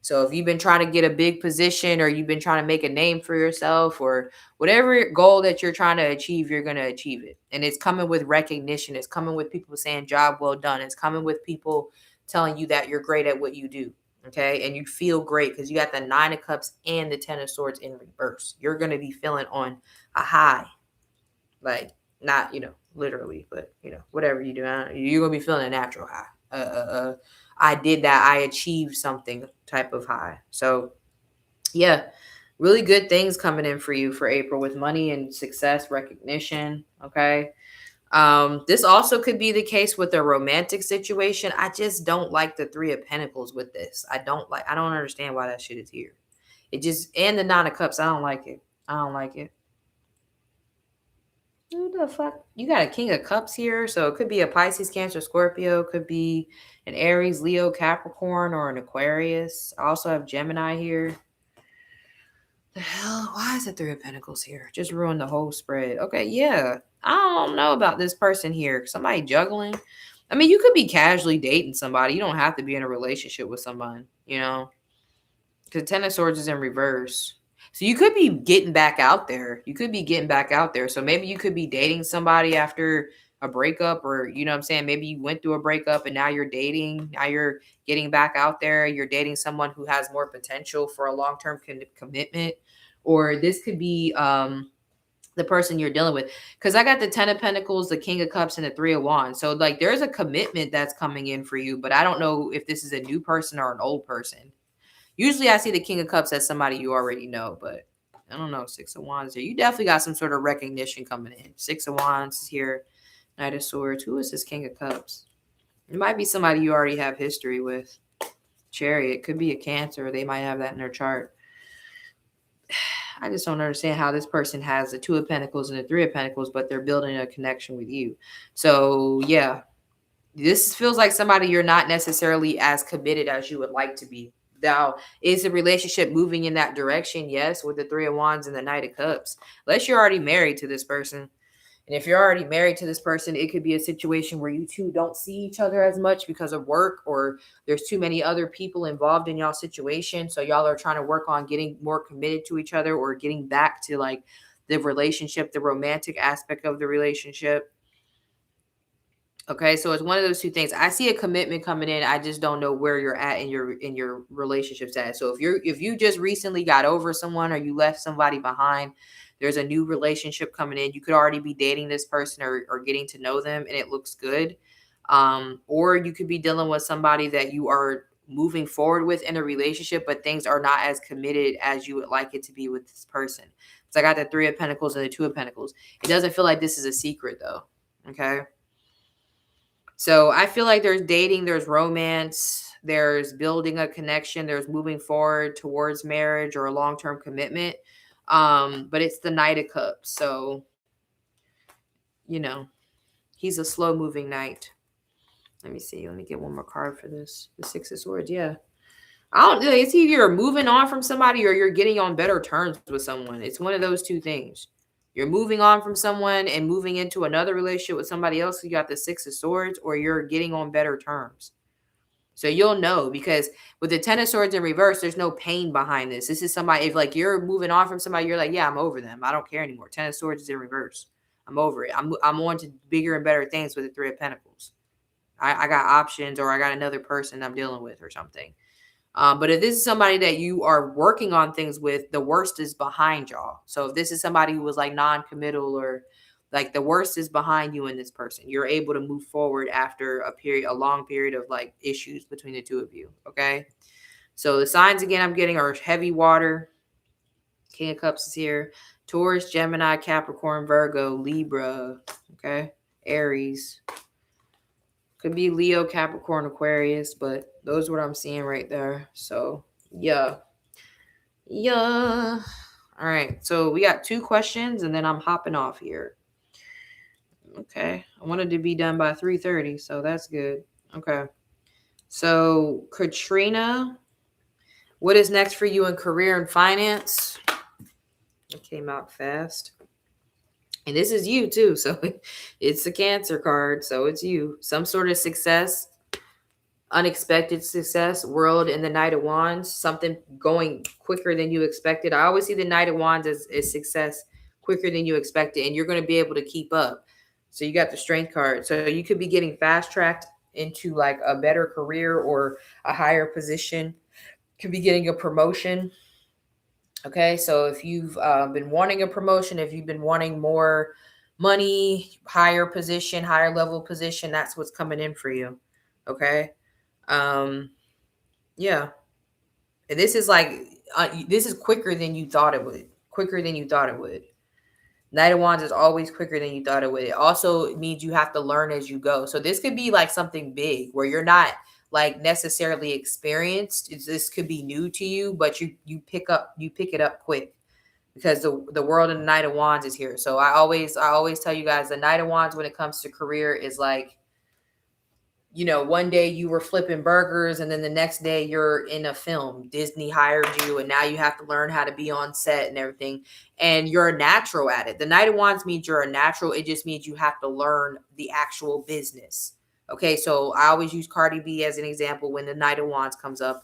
So if you've been trying to get a big position, or you've been trying to make a name for yourself, or whatever goal that you're trying to achieve, you're going to achieve it. And it's coming with recognition. It's coming with people saying job well done. It's coming with people telling you that you're great at what you do. Okay. And you feel great because you got the 9 of Cups and the 10 of Swords in reverse. You're going to be feeling on a high. Like, not, literally, but, whatever you do, you're going to be feeling a natural high. I did that. I achieved something type of high. So, yeah, really good things coming in for you for April with money and success, recognition. Okay. This also could be the case with a romantic situation. I just don't like the 3 of Pentacles with this. I don't understand why that shit is here. And the 9 of Cups, I don't like it. I don't like it. Who the fuck? You got a King of Cups here, so it could be a Pisces, Cancer, Scorpio. Could be an Aries, Leo, Capricorn, or an Aquarius. I also have Gemini here. The hell? Why is it 3 of Pentacles here? Just ruined the whole spread. Okay, yeah. I don't know about this person here. Somebody juggling. I mean, you could be casually dating somebody. You don't have to be in a relationship with someone, you know, because Ten of Swords is in reverse. So you could be getting back out there. You could be getting back out there. So maybe you could be dating somebody after a breakup, or, you know what I'm saying? Maybe you went through a breakup and now you're dating. Now you're getting back out there. You're dating someone who has more potential for a long term commitment. Or this could be, the person you're dealing with, because I got the 10 of Pentacles, the King of Cups, and the 3 of Wands. So like there's a commitment that's coming in for you, but I don't know if this is a new person or an old person. Usually I see the King of Cups as somebody you already know, but I don't know. 6 of Wands here, you definitely got some sort of recognition coming in. 6 of Wands is here. Knight of Swords. Who is this King of Cups? It might be somebody you already have history with. Chariot could be a Cancer. They might have that in their chart. I just don't understand how this person has the 2 of Pentacles and the 3 of Pentacles, but they're building a connection with you. So yeah, this feels like somebody you're not necessarily as committed as you would like to be. Now, is the relationship moving in that direction? Yes, with the 3 of Wands and the Knight of Cups. Unless you're already married to this person. And if you're already married to this person, it could be a situation where you two don't see each other as much because of work, or there's too many other people involved in y'all situation. So y'all are trying to work on getting more committed to each other, or getting back to like the relationship, the romantic aspect of the relationship. Okay, so it's one of those two things. I see a commitment coming in. I just don't know where you're at in your relationships at. So if you just recently got over someone, or you left somebody behind, there's a new relationship coming in. You could already be dating this person, or getting to know them, and it looks good. Or you could be dealing with somebody that you are moving forward with in a relationship, but things are not as committed as you would like it to be with this person. So I got the 3 of Pentacles and the 2 of Pentacles. It doesn't feel like this is a secret though. Okay. So I feel like there's dating, there's romance, there's building a connection, there's moving forward towards marriage or a long-term commitment. But it's the Knight of Cups. So, you know, he's a slow moving knight. Let me see. Let me get one more card for this. The 6 of Swords. Yeah. I don't know. It's either you're moving on from somebody or you're getting on better terms with someone. It's one of those two things. You're moving on from someone and moving into another relationship with somebody else. You got the 6 of Swords, or you're getting on better terms. So you'll know, because with the 10 of Swords in reverse, there's no pain behind this. This is somebody, if like you're moving on from somebody, you're like, yeah, I'm over them. I don't care anymore. 10 of Swords is in reverse. I'm over it. I'm on to bigger and better things with the 3 of Pentacles. I got options, or I got another person I'm dealing with or something. But if this is somebody that you are working on things with, the worst is behind y'all. So if this is somebody who was like non-committal, or like the worst is behind you and this person, you're able to move forward after a long period of like issues between the two of you. Okay. So the signs again I'm getting are heavy water. King of Cups is here. Taurus, Gemini, Capricorn, Virgo, Libra. Okay. Aries. Could be Leo, Capricorn, Aquarius, but those are what I'm seeing right there. So yeah. Yeah. All right. So we got 2 questions and then I'm hopping off here. Okay. I wanted to be done by 3:30, so that's good. Okay. So Katrina, what is next for you in career and finance? It came out fast. And this is you too. So it's a Cancer card. So it's you. Some sort of success, unexpected success, world, and the Knight of Wands, something going quicker than you expected. I always see the Knight of Wands as success quicker than you expected, and you're going to be able to keep up. So you got the Strength card. So you could be getting fast tracked into like a better career or a higher position. Could be getting a promotion. Okay, so if you've been wanting a promotion, if you've been wanting more money, higher position, higher level position, that's what's coming in for you. Okay. Yeah. And this is like this is quicker than you thought it would. Quicker than you thought it would. Knight of Wands is always quicker than you thought it would. It also means you have to learn as you go. So this could be like something big where you're not like necessarily experienced. This could be new to you, but you pick it up quick, because the world and the Knight of Wands is here. So I always tell you guys, the Knight of Wands when it comes to career is like one day you were flipping burgers and then the next day you're in a film. Disney hired you and now you have to learn how to be on set and everything. And you're a natural at it. The Knight of Wands means you're a natural. It just means you have to learn the actual business. Okay, so I always use Cardi B as an example when the Knight of Wands comes up.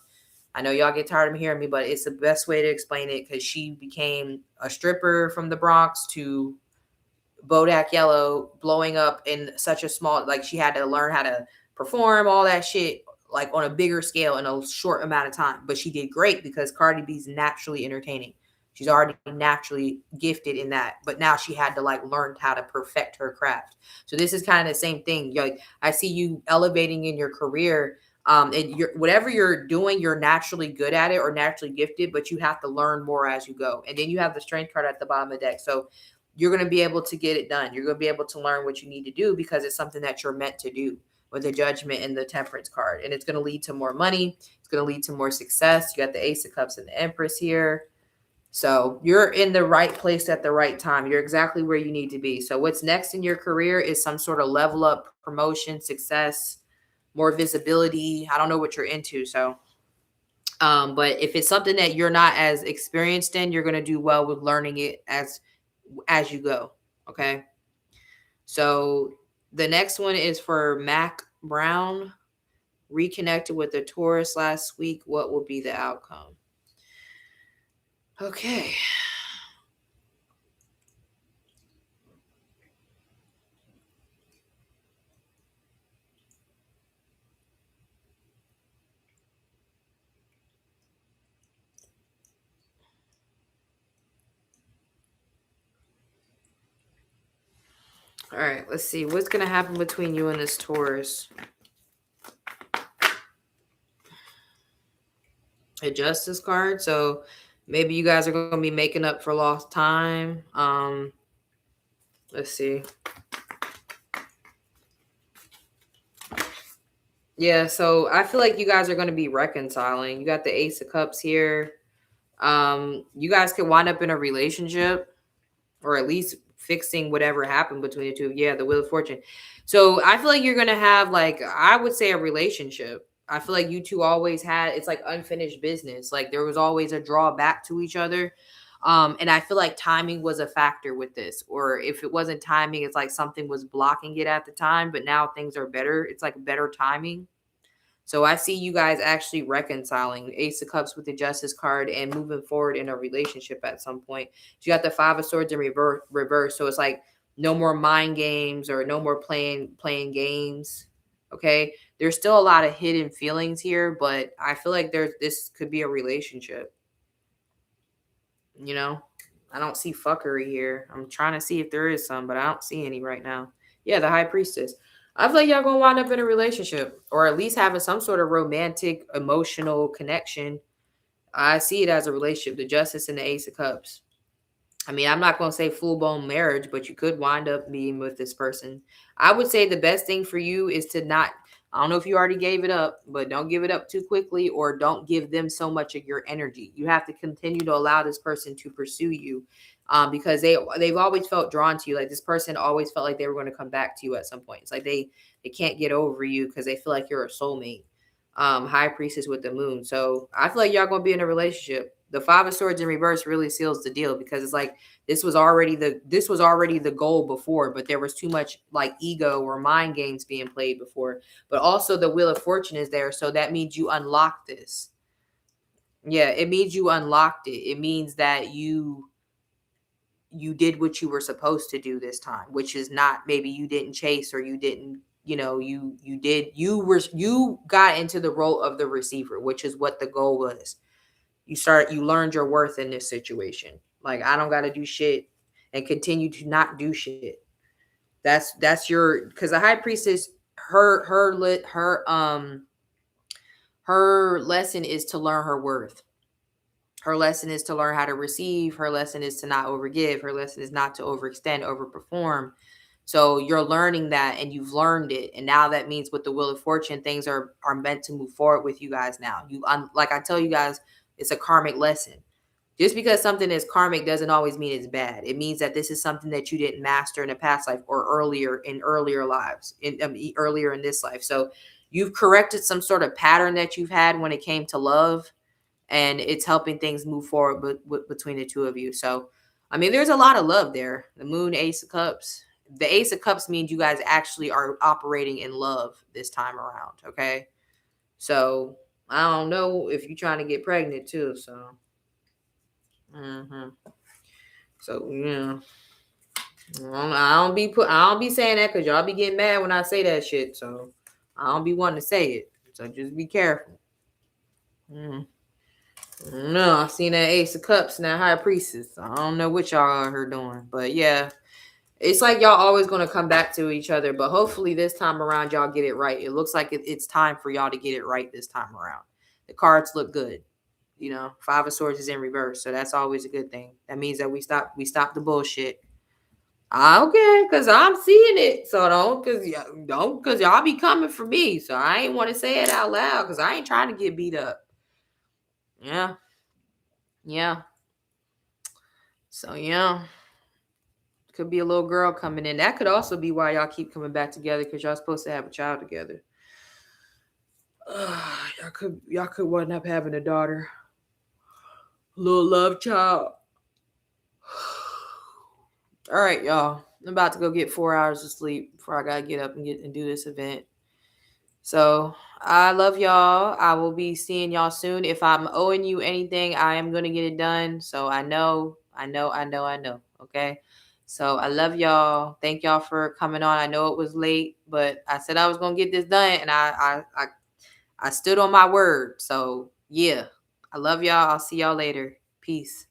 I know y'all get tired of hearing me, but it's the best way to explain it because she became a stripper from the Bronx to Bodak Yellow, blowing up in such a small, like she had to learn how to perform all that shit like on a bigger scale in a short amount of time. But she did great because Cardi B's naturally entertaining. She's already naturally gifted in that, but now she had to like learn how to perfect her craft. So this is kind of the same thing. Like I see you elevating in your career, and whatever you're doing, you're naturally good at it or naturally gifted, but you have to learn more as you go. And then you have the strength card at the bottom of the deck. So you're going to be able to get it done. You're going to be able to learn what you need to do because it's something that you're meant to do with the Judgment and the Temperance card. And it's going to lead to more money. It's going to lead to more success. You got the Ace of Cups and the Empress here. So you're in the right place at the right time. You're exactly where you need to be. So what's next in your career is some sort of level up, promotion, success, more visibility. I don't know what you're into. So, but if it's something that you're not as experienced in, you're going to do well with learning it as you go. Okay. So the next one is for Mac Brown. Reconnected with the Taurus last week. What will be the outcome? Okay. All right, let's see. What's going to happen between you and this Taurus? A Justice card. So maybe you guys are going to be making up for lost time. Let's see. Yeah, so I feel like you guys are going to be reconciling. You got the Ace of Cups here. You guys could wind up in a relationship or at least fixing whatever happened between the two. Yeah, the Wheel of Fortune. So I feel like you're gonna have like I would say a relationship. I feel like you two always had it's like unfinished business. Like there was always a drawback to each other. And I feel like timing was a factor with this, or if it wasn't timing, it's like something was blocking it at the time, but now things are better. It's like better timing. So I see you guys actually reconciling Ace of Cups with the Justice card and moving forward in a relationship at some point. So you got the Five of Swords in reverse. So it's like no more mind games or no more playing games. Okay. There's still a lot of hidden feelings here, but I feel like this could be a relationship. You know? I don't see fuckery here. I'm trying to see if there is some, but I don't see any right now. Yeah, the High Priestess. I feel like y'all gonna wind up in a relationship or at least having some sort of romantic, emotional connection. I see it as a relationship, the Justice and the Ace of Cups. I mean, I'm not gonna say full blown marriage, but you could wind up being with this person. I would say the best thing for you is to not, I don't know if you already gave it up, but don't give it up too quickly or don't give them so much of your energy. You have to continue to allow this person to pursue you, because they've always felt drawn to you. Like this person always felt like they were going to come back to you at some point. It's like they can't get over you because they feel like you're a soulmate. High Priestess with the moon. So I feel like y'all gonna be in a relationship. The Five of Swords in reverse really seals the deal because it's like this was already the goal before, but there was too much like ego or mind games being played before. But also the Wheel of Fortune is there, so that means you unlock this. Yeah, it means you unlocked it. It means that you did what you were supposed to do this time, which is not maybe you didn't chase or you didn't, you got into the role of the receiver, which is what the goal was. You learned your worth in this situation. Like I don't got to do shit and continue to not do shit. That's your because the High Priestess her lesson is to learn her worth. Her lesson is to learn how to receive. Her lesson is to not overgive. Her lesson is not to overextend, overperform. So you're learning that and you've learned it. And now that means with the Wheel of Fortune, things are meant to move forward with you guys now. Like I tell you guys, it's a karmic lesson. Just because something is karmic doesn't always mean it's bad. It means that this is something that you didn't master in a past life or earlier lives, earlier in this life. So you've corrected some sort of pattern that you've had when it came to love, and it's helping things move forward between the two of you. So, I mean, there's a lot of love there. The Moon, Ace of Cups. The Ace of Cups means you guys actually are operating in love this time around. Okay, so I don't know if you're trying to get pregnant too. So. Hmm. So yeah, I don't be saying that because y'all be getting mad when I say that shit. So I don't be wanting to say it. So just be careful. Mm. No, I seen that Ace of Cups and that High Priestess. I don't know what y'all are her doing, but yeah, it's like y'all always gonna come back to each other. But hopefully this time around y'all get it right. It looks like it's time for y'all to get it right this time around. The cards look good. You know, Five of Swords is in reverse, so that's always a good thing. That means that we stop the bullshit. Okay, cause I'm seeing it. So don't, cause y'all be coming for me. So I ain't want to say it out loud, cause I ain't trying to get beat up. Yeah, yeah. So yeah, could be a little girl coming in. That could also be why y'all keep coming back together, cause y'all supposed to have a child together. Y'all could wind up having a daughter, little love child. All right, y'all. I'm about to go get 4 hours of sleep before I gotta get up and get and do this event. So I love y'all. I will be seeing y'all soon. If I'm owing you anything, I am gonna get it done. So I know. Okay. So I love y'all. Thank y'all for coming on. I know it was late, but I said I was gonna get this done, and I stood on my word. So yeah, I love y'all. I'll see y'all later. Peace.